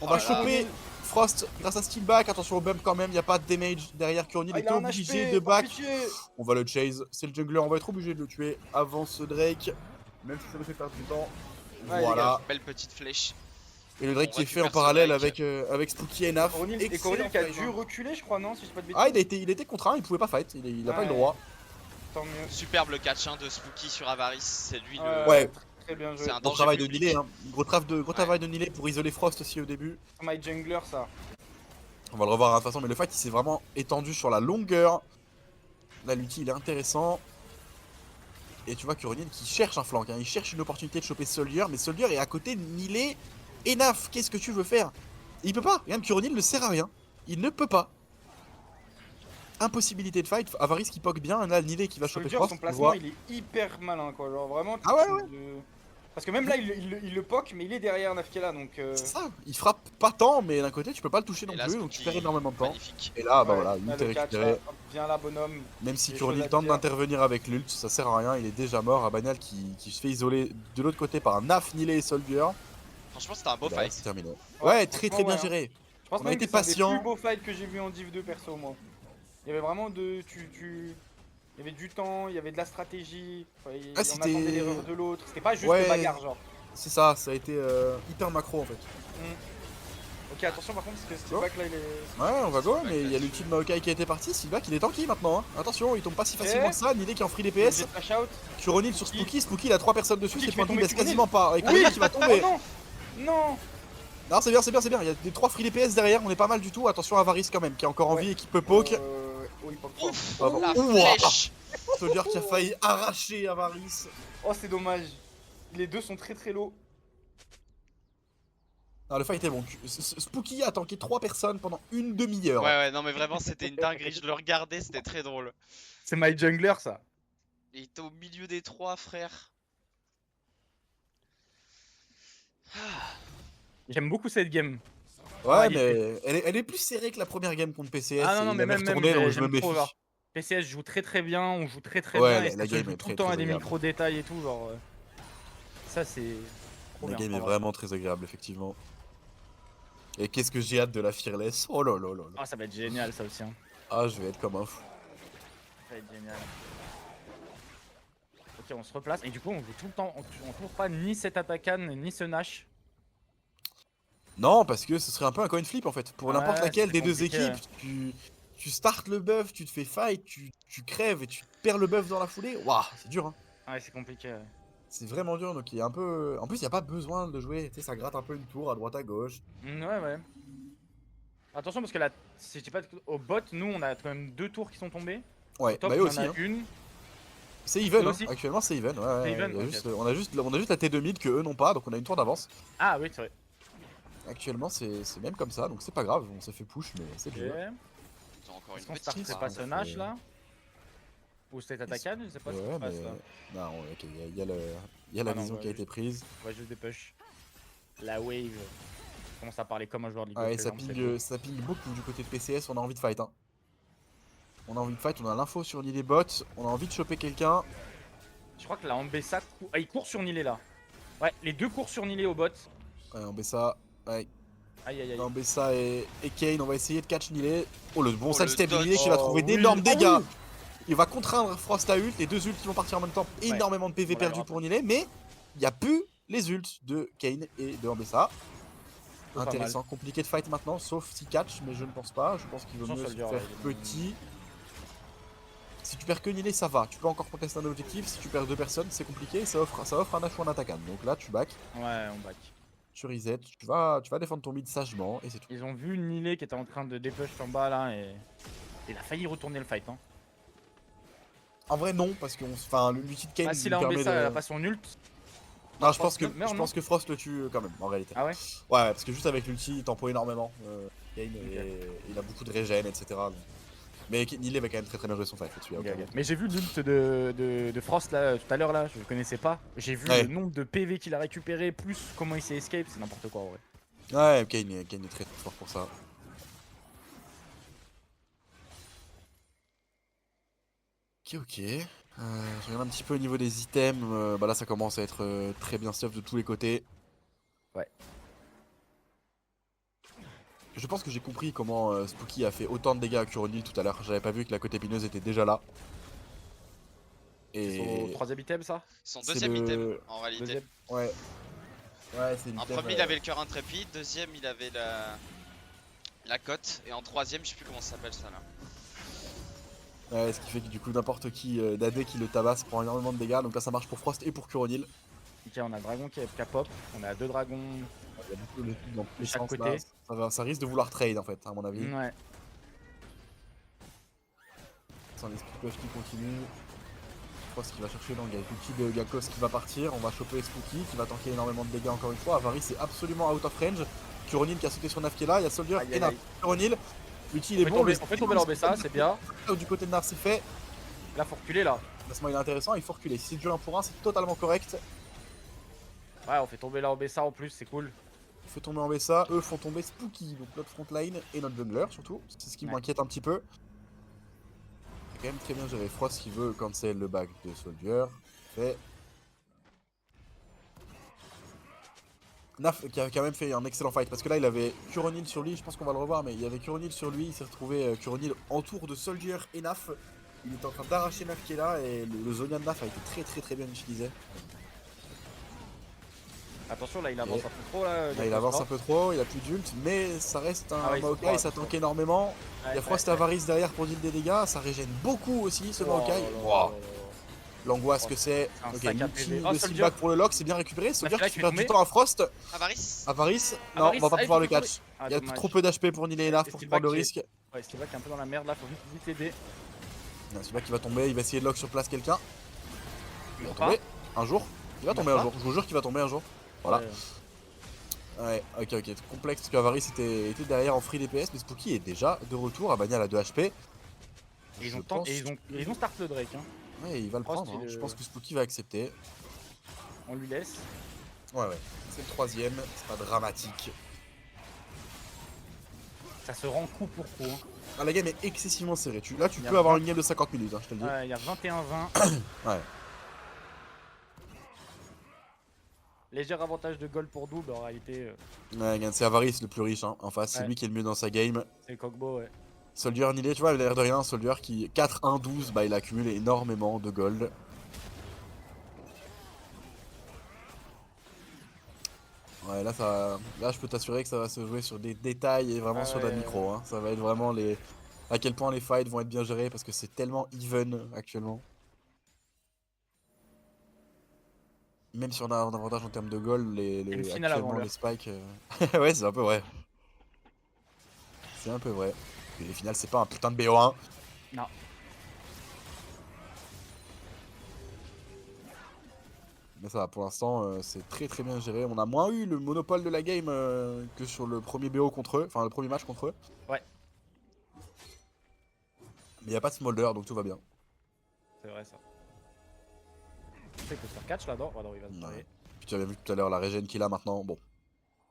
On va Oh là là. choper Frost grâce à Steelback. Attention au bump quand même. Il n'y a pas de damage derrière. Kuronil Ah, est il a un obligé HP, de par back. pitié. On va le chase. C'est le jungler. On va être obligé de le tuer avant ce Drake. Même si ça nous fait perdre du temps. Ouais, Voilà. Belle petite flèche. Et le Drake On qui est fait en récupère ce parallèle Drake. avec Spooky et Naf. Coronel, et Excellent Coronel qui a fight, dû hein. reculer, je crois, non? Si je dis pas de bêtises. Ah, il était contraint. Il pouvait pas fight. Il a pas eu le Ouais. droit. Tant mieux. Superbe le catch, hein, de Spooky sur Avaris. C'est lui le. Ouais. Très bien joué. C'est un Gros danger travail de public. Nilé. Hein. Gros travail de Nilé pour isoler Frost aussi au début. My jungler, ça. On va le revoir hein, de toute façon. Mais le fight il s'est vraiment étendu sur la longueur. Là, l'ulti il est intéressant. Et tu vois Kuronil qui cherche un flank, hein. Il cherche une opportunité de choper Soldier, mais Soldier est à côté de Nilé et Naf. Qu'est-ce que tu veux faire? Il peut pas, regarde, Kuronil ne sert à rien. Il ne peut pas. Impossibilité de fight, Avaris qui poke bien, là Nilé qui va choper Soldier, Frost. son on placement, voit. il est hyper malin, quoi. Genre vraiment. Ah ouais, ouais. Parce que même là, il le poke, mais il est derrière Nafkela, donc. C'est ça, il frappe pas tant, mais d'un côté tu peux pas le toucher non Et là, plus, donc tu Spooky, perds énormément de temps. magnifique. Et là, bah Ouais, voilà, là, l'ult est le catch, récupéré. là, hop, viens là, bonhomme. Même si des Kuronil choses à tente dire. d'intervenir avec l'ult, ça sert à rien, il est déjà mort. Abanial qui se fait isoler de l'autre côté par Naf, Nilé et Soldier. Franchement, c'était un beau Et là, fight. c'est terminé. Ouais, très franchement, bien ouais, géré. Je pense On a même été que c'est un des patient. plus beaux fights que j'ai vu en Div 2 perso, moi. Il y avait vraiment de. Il y avait du temps, il y avait de la stratégie. Enfin, Ah, on c'était- attendait l'erreur de l'autre. C'était pas juste Ouais. bagarre, genre. C'est ça, ça a été hyper macro en fait. Ok, attention par contre, parce que Go. Steelback là, il est. Ouais, on va go, Steelback mais il y a là-dessus. l'ultime Maokai qui a été parti. Steelback il est tanky maintenant. Hein. Attention, il tombe pas si facilement Eh. que ça. Nilé qui est en free Il DPS. est flash out. Kuronil sur Spooky. Spooky il a 3 personnes dessus. Spooky C'est qui fait point de tomber baisse Kuronil. quasiment pas. Et Oui. Kuronil qui va tomber. Oh non. Non. Non, c'est bien, c'est bien, c'est bien. Il y a des 3 free DPS derrière. On est pas mal du tout. Attention à Avaris quand même qui est encore en Ouais. vie et qui peut poke. Oh, il poke fort. Ouf, Ah bon. la Ouah. flèche. Soldier qui a failli arracher Avaris. Oh, c'est dommage. Les deux sont très très low. Ah, le fight est bon. Spooky a tanké 3 personnes pendant une demi-heure. Ouais, ouais, non, mais vraiment, c'était une dinguerie. Je le regardais, c'était très drôle. C'est my jungler, ça. Il était au milieu des trois, frère. J'aime beaucoup cette game. Ouais, Ah, mais elle est plus serrée que la première game contre PCS. Ah non, non, et mais il avait même, retourné, donc je me j'aime trop, méfie. genre. PCS joue très très bien, on joue très très Ouais, bien, et la ça se game joue est tout très, le temps très à des agréable. micro-détails et tout, genre. Ça, c'est. trop La bien, game est en vrai. vraiment très agréable, effectivement. Et qu'est-ce que j'ai hâte de la Fearless. Oh là là là là. Ah, ça va être génial, ça aussi. Hein. Ah, je vais être comme un fou. Ça va être génial. Ok, on se replace, et du coup, on joue tout le temps. On court pas ni cet Atakan, ni ce Nash. Non, parce que ce serait un peu un coin flip en fait. Pour Ouais, n'importe laquelle c'est des deux compliqué, équipes, tu startes le buff, tu te fais fight, tu crèves et tu perds le buff dans la foulée. Waouh, c'est dur hein. Ouais, c'est compliqué. Ouais. C'est vraiment dur, donc il y a un peu... En plus, il n'y a pas besoin de jouer, tu sais, ça gratte un peu une tour à droite à gauche. Ouais, ouais. Attention, parce que là, si je dis pas au bot, nous, on a quand même 2 tours qui sont tombés. Ouais, Top, bah eux on en aussi. a Hein. une. C'est even, Eux hein. aussi Actuellement c'est even. Ouais, ouais, C'est even, il y a ok. juste, on a juste la T2 mid que eux n'ont pas, donc on a une tour d'avance. Ah, oui, c'est vrai. Actuellement c'est même comme ça, donc c'est pas grave, on s'est fait push, mais c'est Ok. dur. Ils ont encore Est-ce une qu'on petite starterait phase. pas ce Nash là? Ou cet Atakan? Je sais pas ce qui Ouais, se passe mais... là. Non, ok, il y a la Ah non, vision ouais, qui a été prise. On va juste des push. La wave. Je commence à parler comme un joueur de League Ah of ouais, ça Legends, c'est beau. ça ping beaucoup du côté de PCS, on a envie de fight. Hein. On a envie de fight, on a l'info sur l'île des bots, on a envie de choper quelqu'un. Je crois que la Ambessa il court sur Nilé là. Ouais, les deux courent sur Nilé au bot. Ouais, on met ça. Ouais. Aïe aïe aïe. Nambessa et Kane, on va essayer de catch Nilé. Oh le bon Oh, sidestep de le Nilé qui va dodge. trouver Oh, d'énormes oui. dégâts. Oh, oui. Il va contraindre Frost à ult, les deux ults qui vont partir en même temps. Énormément de PV Voilà, il y perdus aura pour Nilé, mais il n'y a plus les ults de Kane et de Nambessa. Pas Intéressant, compliqué de fight maintenant, sauf si catch, mais je ne pense pas. Je pense qu'il vaut Attention, mieux se Soldier, faire là, il est petit. Si tu perds que Nilé, ça va. Tu peux encore contester un objectif. Si tu perds deux personnes, c'est compliqué. Ça offre un dash ou un attaquant. Donc là, tu back, Ouais, on back. tu reset, tu vas défendre ton mid sagement et c'est tout. Ils ont vu Nilé qui était en train de dépush en bas là et il a failli retourner le fight. Hein. En vrai, non, parce que l'ulti de Kane Ah, lui s'il a permet enlevé de. ça, elle a pas son ult. Non, je pense que, Merde, je non pense que Frost le tue quand même, en réalité. Ah ouais. Ouais, parce que juste avec l'ulti, il tempo énormément. Kane, et il a beaucoup de régène, etc. donc. Mais Nilé va quand même très très bien jouer son fight là-dessus. Ok, ok. Mais j'ai vu l'ult de Frost là tout à l'heure là, je le connaissais pas. J'ai vu Ouais. le nombre de PV qu'il a récupéré, plus comment il s'est escape, c'est n'importe quoi en vrai. Ouais, Kane est très très fort pour ça. Ok. Je regarde un petit peu au niveau des items. Bah là, ça commence à être très bien stuff de tous les côtés. Ouais. Je pense que j'ai compris comment Spooky a fait autant de dégâts à Curonil tout à l'heure. J'avais pas vu que la côte épineuse était déjà là. C'est son Et. troisième item ça. Son C'est deuxième le- item en réalité. Deuxième. Ouais. Ouais, c'est En l'item, premier, il avait le cœur intrépide. Deuxième, il avait la cote. Et en troisième, je sais plus comment ça s'appelle ça là. Ouais, ce qui fait que du coup, n'importe qui d'AD qui le tabasse prend énormément de dégâts. Donc là, ça marche pour Frost et pour Curonil. Ok, on a le dragon qui a pop, on a deux dragons. Il y a beaucoup de trucs dans tous les chaque sens côté. là. Ça risque de vouloir trade en fait, à mon avis. Ouais. Sans les speed push qui continuent. Frost qui va chercher donc avec l'outil de Gakos qui va partir. On va choper Spooky qui va tanker énormément de dégâts encore une fois. Avaris est absolument out of range. Curonil qui a sauté sur Nafkela. Il y a Soldier Aïe, et aïe, Naf. aïe. Curonil. L'outil il est bon. On fait tomber l'Orbessa, c'est bien. Du côté de Naf, c'est fait. Là, faut reculer là. Le placement il est intéressant. Il faut reculer. Si c'est du 1 pour 1, c'est totalement correct. Ouais, on fait tomber l'Orbessa en plus, c'est cool. On fait tomber en Bessa. Eux font tomber Spooky, donc notre frontline et notre jungler surtout. C'est ce qui Ouais. m'inquiète un petit peu. C'est quand même très bien géré. Frost qui veut cancel le back de Soldier. Fait. Naf qui a quand même fait un excellent fight parce que là il avait Curonil sur lui, je pense qu'on va le revoir, mais il y avait Curonil sur lui, il s'est retrouvé Curonil en tour de Soldier et Naf. Il est en train d'arracher Naf qui est là et le Zonia de Naf a été très bien utilisé. Attention, là, il avance un peu trop là. Là il avance un peu trop, il a plus d'ult, mais ça reste un Ah ouais, il faut Maokai, pas, ça il faut tank pas. énormément. Ouais, Il y a Frost et Avaris derrière pour deal des dégâts, ça régène beaucoup aussi ce Maokai. Wow. L'angoisse que c'est. Un Ok, sac à l'ulti, PV. le Oh, steal Soldier. back pour le lock, c'est bien récupéré. Soldier là, qui qui perd est du temps à Frost. Avaris. Avaris, non, Avaris, on va pas ah, pouvoir il le faut catch. Ah, Il y a dommage. trop peu d'HP pour Nilé et Naf Et pour Steelback prendre le qui est- risque. Ouais, Steelback est un peu dans la merde là, faut vite l'aider. C'est là qui va tomber, il va essayer de lock sur place quelqu'un. Il va Pas. tomber un jour. Il va Il tomber meurt un pas. jour, je vous jure qu'il va tomber un jour. Voilà. Ouais. Ouais, ok, c'est complexe parce qu'Avaris était derrière en free DPS, mais Spooky est déjà de retour. Abanial a 2 HP. Et ils Je ont, pense et ils ont start le Drake. Hein. Ouais, il va le Frost, prendre. Hein. il, Je pense que Spooky va accepter. On lui laisse. Ouais. C'est le troisième, c'est pas dramatique. Ça se rend coup pour coup. Hein. Ah, la game est excessivement serrée. Là, tu Il y a peux avoir 20. une game de 50 minutes, hein, je te le dis. Ouais, il y a 21-20. Ouais. Léger avantage de gold pour double en réalité. Ouais, regarde, c'est Avaris le plus riche hein, en face, c'est Ouais. lui qui est le mieux dans sa game. C'est Kogbo, ouais. Soldier Nilé, tu vois, il a l'air de rien, Soldier qui 4-1-12, bah il accumule énormément de gold. Ouais, là je peux t'assurer que ça va se jouer sur des détails et vraiment Ah sur de la ouais. micro. Hein. Ça va être vraiment à quel point les fights vont être bien gérés parce que c'est tellement even actuellement. Même si on a un avantage en termes de gold, Une finale avant actuellement l'heure. les spikes. Ouais, c'est un peu vrai. C'est un peu vrai. Et les finales, c'est pas un putain de BO1. Non. Mais ça va, pour l'instant, c'est très bien géré. On a moins eu le monopole de la game que sur le premier BO contre eux, enfin le premier match contre eux. Ouais. Mais il a pas de smolder, donc tout va bien. C'est vrai ça. Tu sais que se faire catch là-dedans. Oh non, il va se Ouais. barrer. Puis tu avais vu tout à l'heure la régène qu'il a maintenant. Bon,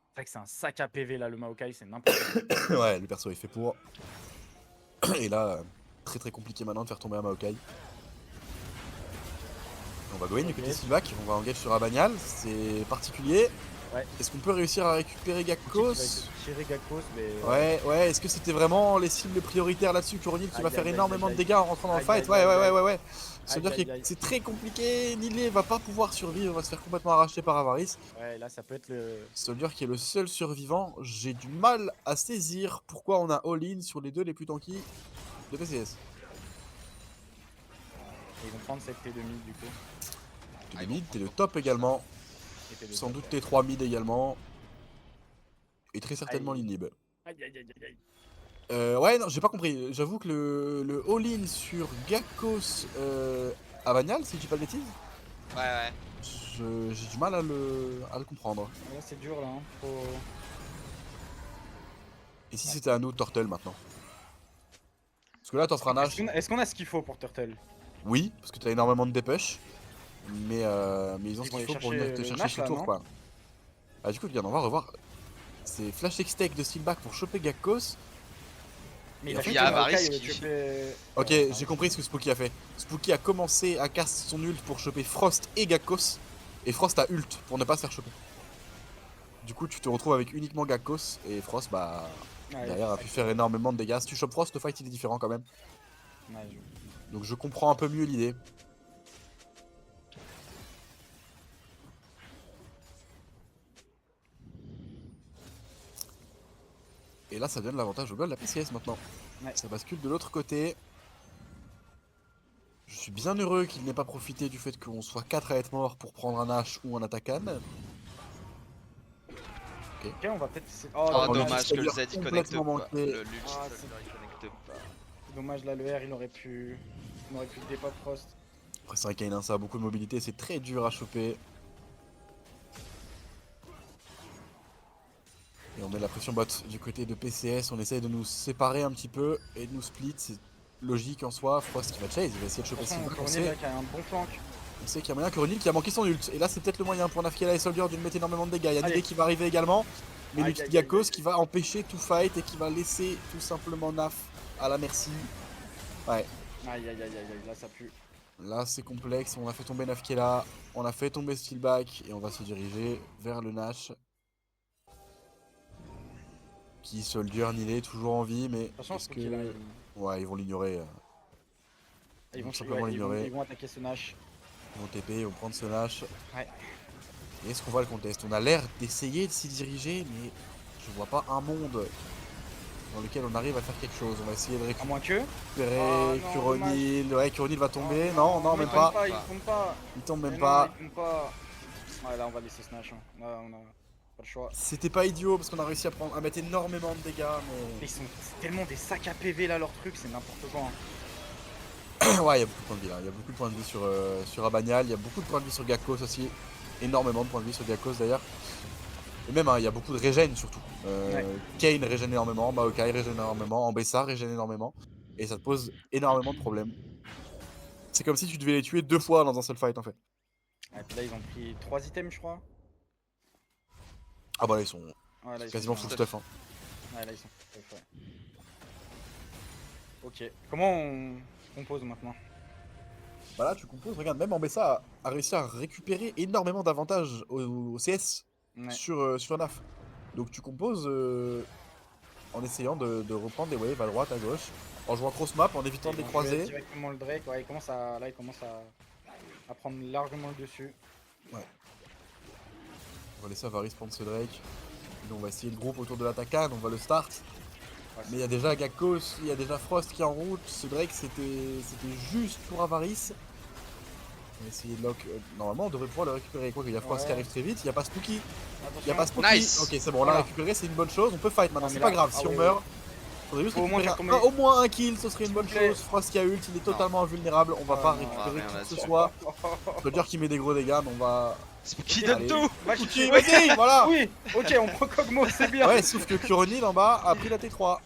C'est vrai que c'est un sac à PV là, le Maokai, c'est n'importe quoi. ouais, le perso est fait pour. Et là, très compliqué maintenant de faire tomber un Maokai. On va go in du côté Sylvac, on va engage sur Abanial, c'est particulier. Ouais. Est-ce qu'on peut réussir à récupérer Gakkos? Tirer Gakkos, mais. Ouais, est-ce que c'était vraiment les cibles prioritaires là-dessus? Kuronil qui va Aïe, faire aïe, aïe, énormément aïe, de dégâts en rentrant dans le aïe, fight. aïe, aïe, Ouais. Ça veut dire aïe, que aïe. c'est très compliqué. Nilé va pas pouvoir survivre, va se faire complètement arracher par Avaris. Ouais, là, ça peut être le. Soldier qui est le seul survivant. J'ai du mal à saisir pourquoi on a all-in sur les deux les plus tanky de PCS. Ils vont prendre cette T2 mid du coup. T'es le mid, t'es le top également. Et T2 Sans top, doute ouais. T3 mid également. Et très certainement Aïe. l'inhib. Aïe, aïe, aïe, aïe, aïe. Ouais, non, j'ai pas compris. J'avoue que le all-in sur Gakkos Avanial, si je dis pas de bêtises, Ouais. j'ai du mal à le comprendre. Là, c'est dur là. Hein. Faut... Et si c'était à nous, Turtle maintenant? Parce que là, t'offres un Nash. Est-ce qu'on a ce qu'il faut pour Turtle? Oui, parce que t'as énormément de dépêche. Mais ils ont ce Ils vont qu'il faut aller pour venir chercher te le chercher Nash, ce là, tour, non? quoi. Ah, du coup, regarde, on va revoir. C'est Flash X-Tech de Steelback pour choper Gakkos. Mais Et il en a fait, fait il y a que Avaris Maokai, il a qui- chopé- Ok, Ouais, j'ai compris ce que Spooky a fait. Spooky a commencé à cast son ult pour choper Frost et Gakkos. Et Frost a ult pour ne pas se faire choper. Du coup, tu te retrouves avec uniquement Gakkos. Et Frost, bah, Ouais, derrière, c'est a ça pu qui- faire énormément de dégâts. Si tu chopes Frost, le fight il est différent quand même. Ouais, je- Donc je comprends un peu mieux l'idée. Et là, ça donne l'avantage au goal de la PCS maintenant. Ouais. Ça bascule de l'autre côté. Je suis bien heureux qu'il n'ait pas profité du fait qu'on soit 4 à être morts pour prendre un H ou un Attacan. Ok, on va peut-être. Oh, Oh, le dommage que le Z Soldier il connecte complètement pas. manqué. Le Lulch Ah, Soldier il connecte pas. C'est dommage, là, le R, il aurait pu. On aurait pu le dépop Frost. Après, c'est vrai qu'Ain, ça a beaucoup de mobilité, c'est très dur à choper. Et on met la pression bot du côté de PCS, on essaye de nous séparer un petit peu et de nous split, c'est logique en soi. Frost qui va chase, il va essayer de choper Attention, Silva, on Coronel là sait. qui a un bon flank. On sait qu'il y a moyen que Ronil qui a manqué son ult. Et là, c'est peut-être le moyen pour Nafkela et Soldier de lui mettre énormément de dégâts. Il y a Allez. Nidé qui va arriver également. Mais Aïe, l'ulti de aïe, Gakkos aïe, aïe. qui va empêcher tout fight et qui va laisser tout simplement Naf à la merci. Ouais, Aïe, aïe, aïe, aïe, aïe, là, ça pue. là c'est complexe. On a fait tomber Nafkela, on a fait tomber Steelback et on va se diriger vers le Nash. Qui Soldier, Nidé, toujours en vie, mais Attention, est-ce Spooky, là, que... Ouais, ils vont l'ignorer. ils vont, simplement ouais, l'ignorer. ils vont attaquer ce Nash. Ils vont TP, ils vont prendre ce Nash. Ouais. Et est-ce qu'on va le contest? On a l'air d'essayer de s'y diriger, mais je vois pas un monde dans lequel on arrive à faire quelque chose. On va essayer de À moins que. récupérer Oh, non, Kuronil. Ouais, Kuronil va tomber. Oh, non, non, mais même il pas. tombe il tombe pas. Il tombe Mais même non, pas. il tombe pas. Ouais, là, on va laisser ce Nash. Hein. Là, on a pas le choix. C'était pas idiot parce qu'on a réussi à mettre énormément de dégâts, Mais ils sont c'est tellement des sacs à PV là, leur truc, c'est n'importe quoi. Hein. mais. Ouais, il y a beaucoup de points de vie là. Il y a beaucoup de points de vie sur Abanial. Il y a beaucoup de points de vie sur Gakkos aussi. Énormément de points de vie sur Gakkos d'ailleurs. Et même, hein, il y a beaucoup de régène surtout. Ouais. Kane régène énormément, Maokai régène énormément, Ambessa régène énormément. Et ça te pose énormément de problèmes. C'est comme si tu devais les tuer 2 fois dans un seul fight en fait. Et puis là, ils ont pris 3 items, je crois. Ah bah là ils sont Ouais, là, ils quasiment sont full stuff. Hein. Ouais, là, ils sont ouais. Ok. Comment on compose maintenant? Bah là tu composes, regarde, même Ambessa a réussi à récupérer énormément d'avantages au CS Ouais. sur Naf. Donc tu composes en essayant de reprendre des waves à droite, à gauche, en jouant cross map, en évitant de les Ils vont jouer croiser. directement le Drake, ouais, il commence à prendre largement le dessus. On va laisser Avaris prendre ce Drake. Nous on va essayer le groupe autour de l'attaquant, on va le start. Ouais, Mais il y a déjà Gakkos, il y a déjà Frost qui est en route. Ce Drake c'était juste pour Avaris. On va essayer de lock. Normalement on devrait pouvoir le récupérer. Quoi qu'il y a Frost qui Ouais. arrive très vite, il n'y a pas Spooky. Attention. Il n'y a pas Spooky. Nice. Ok c'est bon, on l'a Voilà. récupéré, c'est une bonne chose. On peut fight maintenant, Non, c'est mais pas là- grave. ah Si on ouais, meurt, faudrait juste Faut au moins récupérer faire tomber. au moins un kill, ce serait une bonne S'il vous plaît. chose. Frost qui a ult, il est totalement invulnérable. On va Ah pas non, récupérer rien qui que ce là-dessus. soit. Je veux dire qu'il met des gros dégâts, mais on va. Spooky Allez. donne tout. Va Ok, chercher- vas-y, voilà. Oui, ok, on prend Kog'Maw, c'est bien. Ouais, sauf que Kuronil en bas a pris la T3.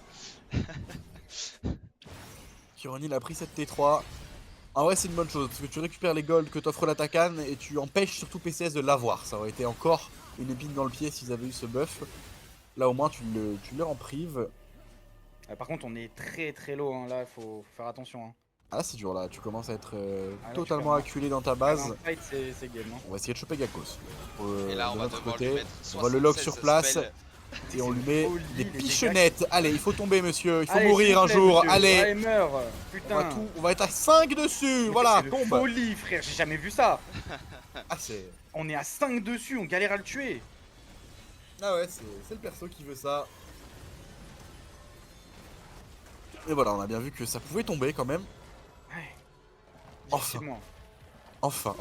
Kuronil a pris cette T3. En vrai, c'est une bonne chose parce que tu récupères les golds que t'offre l'attaquant et tu empêches surtout PCS de l'avoir. Ça aurait été encore une épine dans le pied s'ils avaient eu ce buff. Là, au moins, tu leur en prives. Par contre, on est très très low, hein. Là, faut faire attention. Hein. Ah là c'est dur là, tu commences à être Ah, là, tu totalement commences. acculé dans ta Un base. fight, c'est game. Hein. On va essayer de choper Gakkos. Et là, on De va notre devoir lui côté, mettre on va le lock 76 sur place spells. et on C'est lui une met folie, des les dégâts pichenettes. Allez, il faut tomber monsieur, il faut Allez, mourir s'il un vous plaît, jour. monsieur. Allez, Allez, meurs. on va, Putain. on va être à 5 dessus. Mais Voilà, c'est tombe. une folie, frère. J'ai jamais vu ça. Ah c'est... On est à 5 dessus, on galère à le tuer. Ah ouais, c'est le perso qui veut ça. Et voilà, on a bien vu que ça pouvait tomber quand même. Ouais. Enfin. Difficilement. Enfin.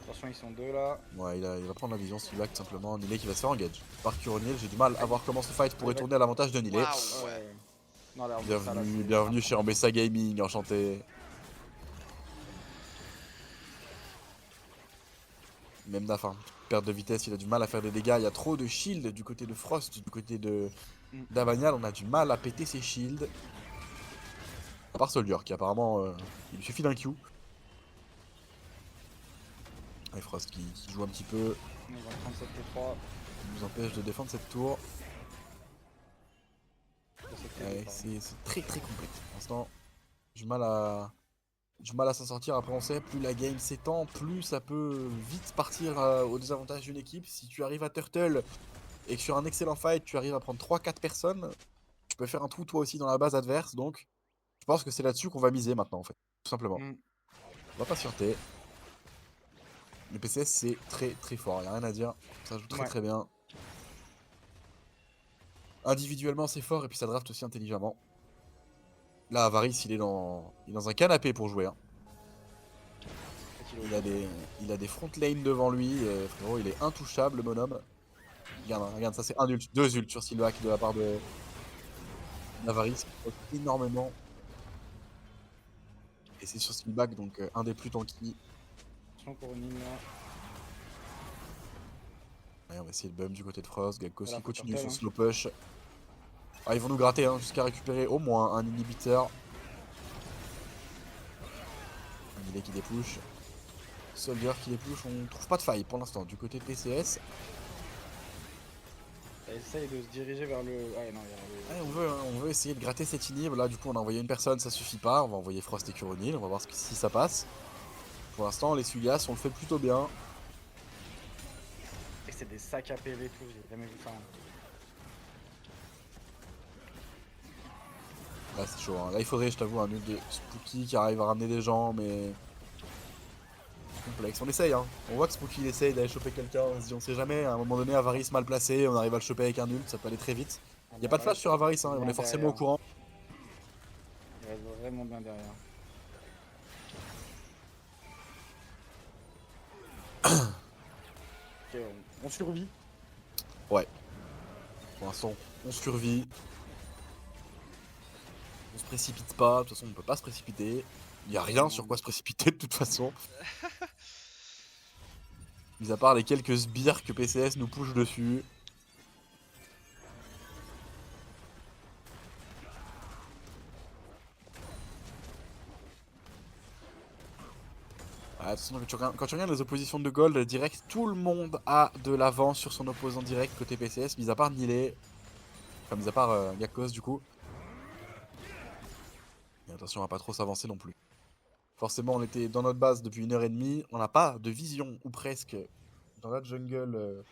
Attention, ils sont deux là. Ouais, il va prendre la vision Sylvain tout simplement. Nilé qui va se faire engage. Par Kuronil, j'ai du mal à voir comment ce fight pourrait tourner à l'avantage de Nilé. Waouh, ouais. Non, là, ça, là, Bienvenue chez Ambessa Gaming, enchanté. Même Naf, perte de vitesse, il a du mal à faire des dégâts. Il y a trop de shield du côté de Frost, du côté de d'Avanial. On a du mal à péter ses shields. À part Soldier qui apparemment, il lui suffit d'un Q. Et Frost qui joue un petit peu, On va prendre cette T3. il nous empêche de défendre cette tour. Cette Ouais, T2, c'est très complexe. Pour l'instant, du mal à s'en sortir. Après, on sait, plus la game s'étend, plus ça peut vite partir au désavantage d'une équipe. Si tu arrives à Turtle et que sur un excellent fight, tu arrives à prendre 3-4 personnes, tu peux faire un trou toi aussi dans la base adverse. Donc, je pense que c'est là-dessus qu'on va miser maintenant, en fait. Tout simplement. On va patienter. Le PCS, c'est très fort. Y a rien à dire. Ça joue très bien. Individuellement, c'est fort et puis ça draft aussi intelligemment. Là, Avarice, il est dans un canapé pour jouer. Hein. Il a des front lanes devant lui. Frérot, il est intouchable, le bonhomme. Regarde, ça c'est un ult, 2 ults sur Sylvac de la part de Avarice. Énormément. Et c'est sur Sylvac, donc un des plus tanky. Attention pour une ligne là. Ouais, on va essayer de bum du côté de Frost. Gakkos Voilà, qui faut continue Turtle, son slow push. Ah, ils vont nous gratter jusqu'à récupérer au moins un inhibiteur. Il est qui dépouche. Soldier qui dépouche. On trouve pas de faille pour l'instant du côté de PCS. Essaye de se diriger vers le. Ouais, non, il y a le. Ouais, on veut essayer de gratter cette inhib. Là, du coup, on a envoyé une personne, ça suffit pas. On va envoyer Frost et Kuronil. On va voir si ça passe. Pour l'instant, les Sugas, on le fait plutôt bien. Et c'est des sacs à PV et tout, j'ai jamais vu ça. Hein. Là, c'est chaud. Hein. Là, il faudrait, je t'avoue, un ult de Spooky qui arrive à ramener des gens, mais. Complexe. On essaye, hein. On voit que Spooky il essaye d'aller choper quelqu'un. On se dit, on sait jamais. À un moment donné, Avarice mal placé, on arrive à le choper avec un ult, ça peut aller très vite. Il a pas de flash sur Avarice, hein, on est forcément au courant. Il reste vraiment bien derrière. Ok, on survit. Ouais. Pour l'instant, on survit. On se précipite pas, de toute façon on peut pas se précipiter. Il y a rien sur quoi se précipiter de toute façon. Mis à part les quelques sbires que PCS nous push dessus. Ouais, de toute façon, quand tu regardes les oppositions de Gold direct, tout le monde a de l'avance sur son opposant direct côté PCS, mis à part Nilé. Enfin, mis à part Gakkos du coup. Et attention à pas trop s'avancer non plus. Forcément, on était dans notre base depuis 1h30. On n'a pas de vision, ou presque, dans la jungle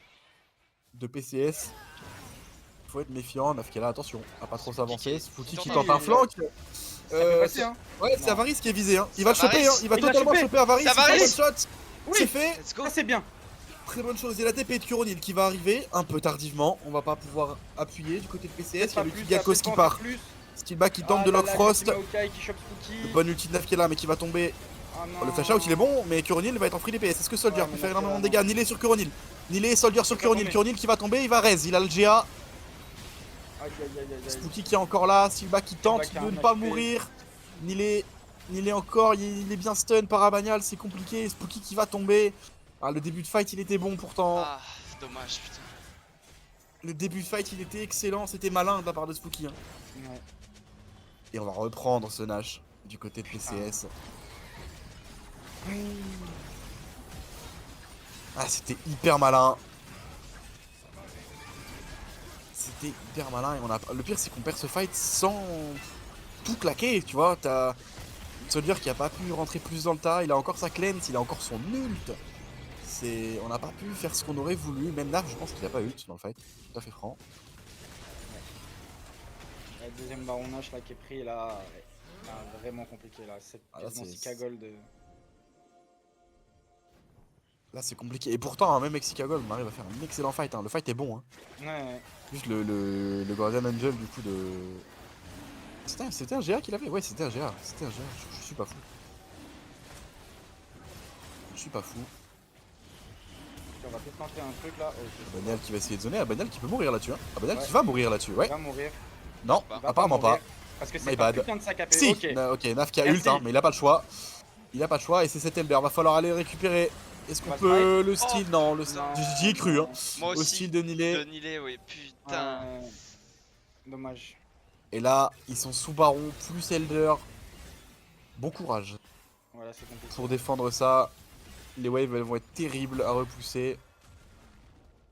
de PCS. Faut être méfiant. Nafkela, attention à pas trop s'avancer. Spooky qui tente un flank. Passer, hein. Ouais, c'est Avarice qui est visé. Hein. Il va le choper. Hein. Il va Il l'a totalement chopé. choper Avarice. C'est Avarice. One shot. Oui. C'est fait. Let's go. Ça c'est bien. Très bonne chose. Et la TP de Kuronil qui va arriver un peu tardivement. On va pas pouvoir appuyer du côté de PCS. Il y a le petit Gakkos qui part. Steelback qui tente de lock Frost. Le bon ulti de Nafkela mais qui va tomber. Le flash out il est bon, mais Kuronil va être en free DPS. Est-ce que Soldier peut faire énormément de dégâts? Nilé sur Kuronil. Nilé et Soldier sur Kuronil. Kuronil qui va tomber, il va raise. Il a le GA. Spooky qui est encore là. Steelback qui tente de ne pas mourir. Nilé encore, il est bien stun par Abanial, c'est compliqué. Spooky qui va tomber. Ah, le début de fight il était bon pourtant. Ah, dommage, putain. Le début de fight il était excellent, c'était malin de la part de Spooky. Hein. Ouais. Et on va reprendre ce Nash du côté de PCS. Ah, c'était hyper malin. été hyper malin. Et le pire, c'est qu'on perd ce fight sans tout claquer, tu vois. T'as Soldier qui a pas pu rentrer plus dans le tas. Il a encore sa cleanse, il a encore son ult. On n'a pas pu faire ce qu'on aurait voulu. Même Narf, je pense qu'il a pas ult dans le fight. Tout à fait franc. Le deuxième Baron Nash là qui est pris là, vraiment compliqué là. C'est quasiment 6k gold. Là, c'est compliqué. Et pourtant, hein, même avec Sika Gold, on arrive à faire un excellent fight. Hein. Le fight est bon. Hein. Ouais. Juste le Guardian Angel du coup de. C'était un GA qu'il avait? Ouais, c'était un GA. C'était un GA. Je suis pas fou. Je suis pas fou. On va peut-être tenter un truc là. Oh, Abaniel qui va essayer de zoner. Abaniel qui peut mourir là-dessus. Hein. Abaniel qui va mourir là-dessus. Ouais. Il va mourir. Non, apparemment pas. Parce que My c'est pas bad. quelqu'un de sa KP. Si, Ok. ok, Naf qui a Merci. ult, hein, mais il a pas le choix. Il a pas le choix et c'est cet Elder. Va falloir aller le récupérer. Est-ce qu'on va peut se le style? Non, j'y ai cru. Hein. Moi Au aussi. style de De Nilé. Nilé, oui. Putain. Dommage. Et là, ils sont sous Baron, plus Elder. Bon courage Voilà, c'est compliqué. pour défendre ça. Les waves, elles vont être terribles à repousser.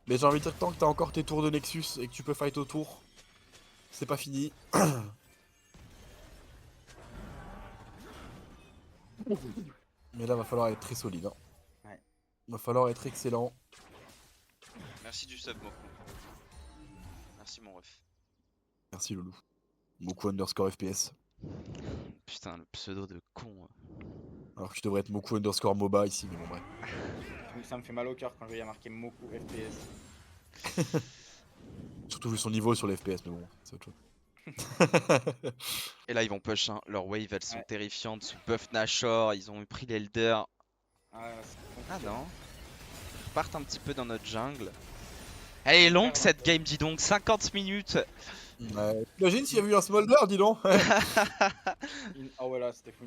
Mais j'ai envie de dire, tant que t'as encore tes tours de Nexus et que tu peux fight autour, c'est pas fini. Mais là, va falloir être très solide. Hein. Ouais. Va falloir être excellent. Merci du sub, Moku. Merci, mon ref. Merci, Loulou. Moku underscore FPS. Putain, le pseudo de con. Alors que je devrais être Moku underscore MOBA ici, mais bon, bref. Ça me fait mal au cœur quand je vais marquer Moku FPS. Surtout vu son niveau sur les FPS, mais bon, c'est autre chose. Et là, ils vont push. Hein. Leurs waves, elles sont Ouais. terrifiantes. Sous buff Nashor, ils ont pris l'Elder. Ah non. Ils partent un petit peu dans notre jungle. Elle est longue cette game, dis donc. 50 minutes. Ouais. Imagine s'il y avait eu un Smolder, dis donc. Ah ouais, là, c'était fou.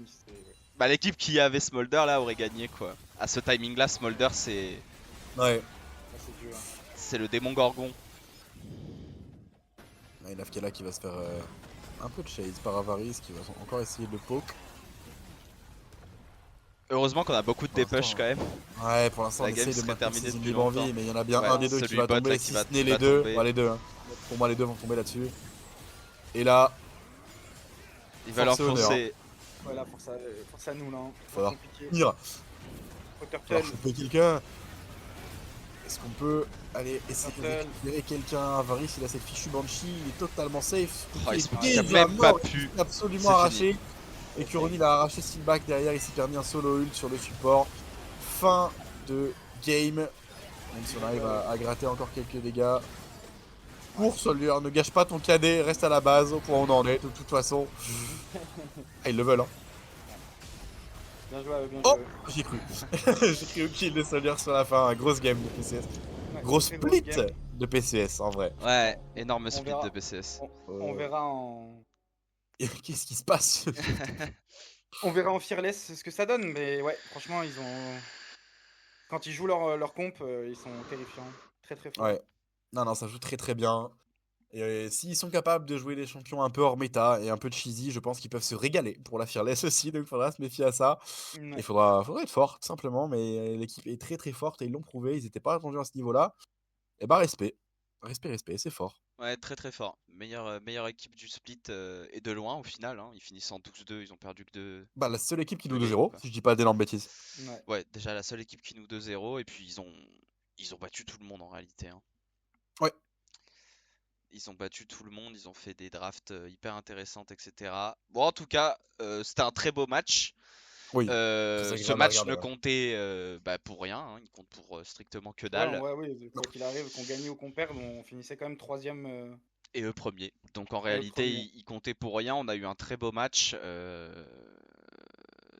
Bah, l'équipe qui avait Smolder là aurait gagné quoi. À ce timing là, Smolder c'est. Ouais. C'est dur. C'est le démon Gorgon. Ouais, Nafkela qui va se faire un peu de chase par Avarice qui va encore essayer de le poke. Heureusement qu'on a beaucoup de dépush quand même. Ouais, pour l'instant on La game essaye de serait maintenir terminée ses depuis ennemis en longtemps. vie, mais il y en a bien Ouais, un des deux celui qui va bot, là, tomber, qui si va- ce n'est qui les va deux. tomber. Ouais, les deux. Hein. Pour moi, les deux vont tomber là-dessus. Et là, Il va leur Force et honneur. foncer. Voilà, pour ça nous là. Hein. Faut alors compliqué. tenir. Faut Faut alors choper quelqu'un. Est-ce qu'on peut aller essayer de Turtle. récupérer quelqu'un? Avarice, il a cette fichue Banshee, il est totalement safe. Oh, il se Piqué, il a il même va pas mort, pu. il est absolument C'est arraché. Et Kuroni il a arraché Steelback derrière, il s'est permis un solo ult sur le support. Fin de game. Même si on arrive à gratter encore quelques dégâts. Pour Soldier, ne gâche pas ton cadet, reste à la base, au point où on en est, de toute façon. Ah, ils le veulent, hein. Bien joué, bien Oh, joué. j'y ai cru. J'ai cru au kill de Soldier sur la fin, grosse game de PCS. Ouais, Gros très split grosse game. de PCS en vrai. Ouais, énorme On split verra. de PCS. On verra en. Qu'est-ce qui se passe? On verra en Fearless ce que ça donne, mais ouais, franchement, ils ont. Quand ils jouent leur comp, ils sont terrifiants. Très très forts. Ouais. Non, ça joue très très bien. Et s'ils sont capables de jouer des champions un peu hors méta et un peu cheesy, je pense qu'ils peuvent se régaler pour la Fearless aussi, donc il faudra se méfier à ça. Ouais. Il faudra être fort, tout simplement, mais l'équipe est très très forte et ils l'ont prouvé, ils n'étaient pas attendus à ce niveau-là. Et bah respect, c'est fort. Ouais, très très fort. Meilleure équipe du split et de loin au final. Hein. Ils finissent en 12-2, ils ont perdu que 2. Bah la seule équipe qui nous Ok. 2-0, si je dis pas d'énormes bêtises. Ouais. Ouais, déjà la seule équipe qui nous 2-0 et puis ils ont battu tout le monde en réalité. Hein. Ouais. Ils ont battu tout le monde, ils ont fait des drafts hyper intéressantes, etc. Bon, en tout cas, c'était un très beau match. Oui. Ce agréable à match regarder, ne ouais. comptait pour rien, hein. Il compte pour strictement que Ouais, dalle. oui, quoi qu'il arrive, qu'on gagne ou qu'on perde, on finissait quand même troisième. Et eux premiers. Donc en eux réalité, premiers. il comptait pour rien. On a eu un très beau match.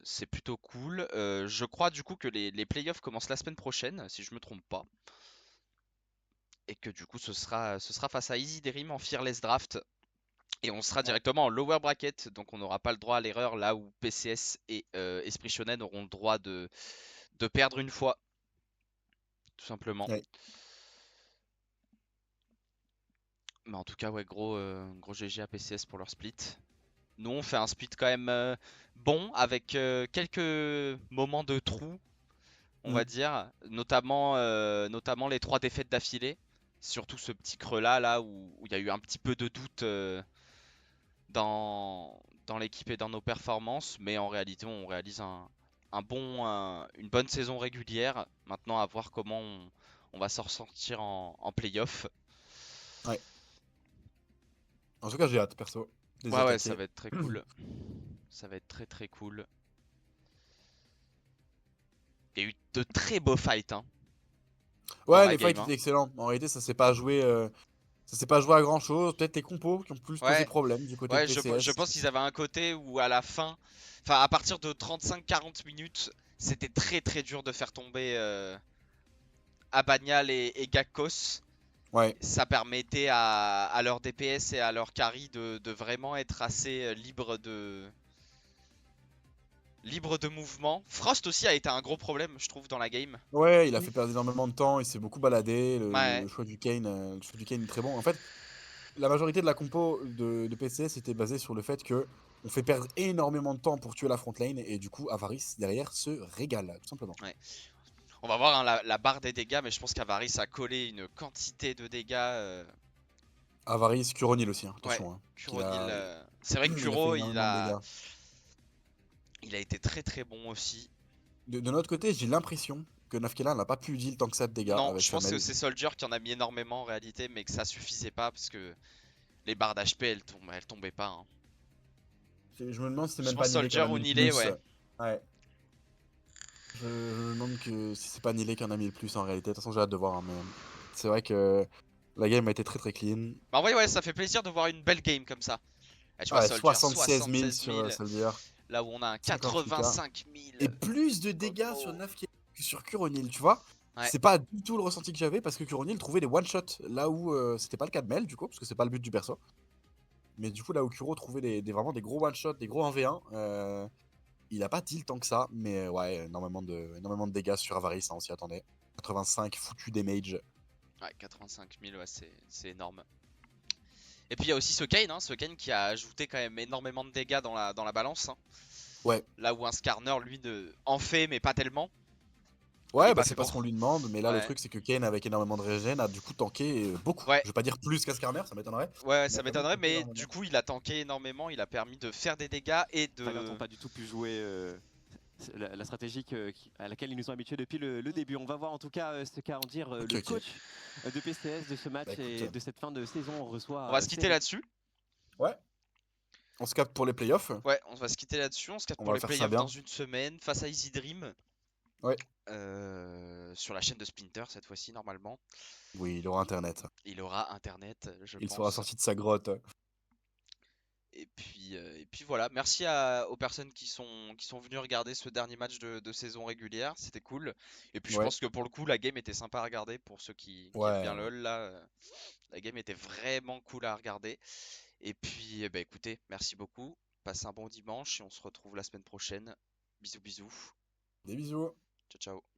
C'est plutôt cool. Je crois du coup que les playoffs commencent la semaine prochaine, si je me trompe pas. Et que du coup, ce sera face à Easy Derim en Fearless Draft. Et on sera directement en lower bracket, donc on n'aura pas le droit à l'erreur, là où PCS et Esprit Shonen auront le droit de perdre une fois. Tout simplement. Ouais. Mais en tout cas, ouais, gros GG à PCS pour leur split. Nous, on fait un split quand même bon, avec quelques moments de trou, on va dire. Notamment les 3 défaites d'affilée. surtout ce petit creux-là, là où il y a eu un petit peu de doute dans l'équipe et dans nos performances, mais en réalité, on réalise une bonne saison régulière. Maintenant, à voir comment on va s'en ressortir en playoff. Ouais. En tout cas, j'ai hâte, perso, de les Ouais, ça attaquer. va être très cool. Ça va être très très cool. Il y a eu de très beaux fights hein, dans Ouais, la les game. fights Hein. étaient excellents. En réalité, ça s'est pas joué à grand chose. Peut-être les compos qui ont plus posé Ouais, problème du côté de ouais, je PCS. pense qu'ils avaient un côté où à la fin, enfin à partir de 35-40 minutes, c'était très très dur de faire tomber Abanyal et Gakkos. Ouais. Ça permettait à leur DPS et à leur carry de vraiment être assez libre de mouvement. Frost aussi a été un gros problème, je trouve, dans la game. Ouais, il a fait perdre énormément de temps, il s'est beaucoup baladé. Ouais, Le choix du Kane est très bon. En fait, la majorité de la compo de PCS était basée sur le fait que on fait perdre énormément de temps pour tuer la front lane et du coup, Avaris derrière se régale, tout simplement. ouais. On va voir hein, la barre des dégâts, mais je pense qu'Avaris a collé une quantité de dégâts. Avaris, Curonil aussi, hein, Ouais, attention. Hein, Kuronil. C'est vrai que il a fait Kuro, énormément de dégâts. il a été très très bon aussi. De notre côté, j'ai l'impression que Nafkela n'a pas pu deal tant que ça de dégâts Non, avec je sa pense que mail. c'est Soldier qui en a mis énormément en réalité, mais que ça suffisait pas parce que les barres d'HP elles tombaient pas. Hein. Je me demande si c'est Je même pense pas Nilé qui en Soldier a mis ou le Nilé, plus. ouais. Ouais. Je me demande si c'est pas Nilé qui en a mis le plus en réalité. De toute façon, j'ai hâte de voir. Hein, mais c'est vrai que la game a été très très clean. Bah, en vrai, ouais, ça fait plaisir de voir une belle game comme ça. Ah, tu vois, Ouais, Soldier, 76 000 76 sur 000, Soldier, là où on a un 58K. 85 000. Et plus de dégâts sur Coco. Nafkela que sur Curonil, tu vois. Ouais, C'est pas du tout le ressenti que j'avais parce que Curonil trouvait des one-shots là où c'était pas le cas de Mel du coup, parce que c'est pas le but du perso. Mais du coup, là où Kuro trouvait vraiment des gros one-shots, des gros 1v1, il a pas deal tant que ça, mais ouais, énormément de dégâts sur Avaris, hein, on s'y attendait. 85 foutu damage. ouais, 85 000, ouais, c'est énorme. Et puis il y a aussi ce Kane qui a ajouté quand même énormément de dégâts dans la balance. Hein. Ouais, Là où un Skarner, lui, en fait, mais pas tellement. Il est ouais, bah pas c'est fait pas ce qu'on pour. lui demande, mais là le Ouais, truc c'est que Kane avec énormément de régène a du coup tanké beaucoup. ouais, Je vais pas dire plus qu'Askarner, ça m'étonnerait, ouais, mais ça a quand même m'étonnerait, tanké mais du énormément. coup, il a tanké énormément. Il a permis de faire des dégâts et Tigers n'ont de. pas du tout pu jouer la stratégie à laquelle ils nous ont habitués depuis le début. On va voir en tout cas ce qu'a à en dire Ok, le ok. coach de PCS de ce match Bah écoute, et de cette fin de saison. On reçoit On va se quitter Cédric. là-dessus. ouais, on se capte pour les playoffs, Ouais, on va se quitter là-dessus. On se capte on pour va les faire ça playoffs dans bien. une semaine face à Easy Dream. Ouais, Sur la chaîne de Splinter cette fois-ci, normalement. oui, il aura internet. Il aura internet, je Il sera pense. sorti de sa grotte. Et puis voilà, merci aux personnes qui sont venues regarder ce dernier match de saison régulière, c'était cool. Et puis je Ouais, pense que pour le coup, la game était sympa à regarder pour ceux qui aiment bien ouais, ouais. LoL là. La game était vraiment cool à regarder. Et puis, eh ben, écoutez, merci beaucoup. Passez un bon dimanche et on se retrouve la semaine prochaine. Bisous, bisous. Des bisous. Ciao, ciao.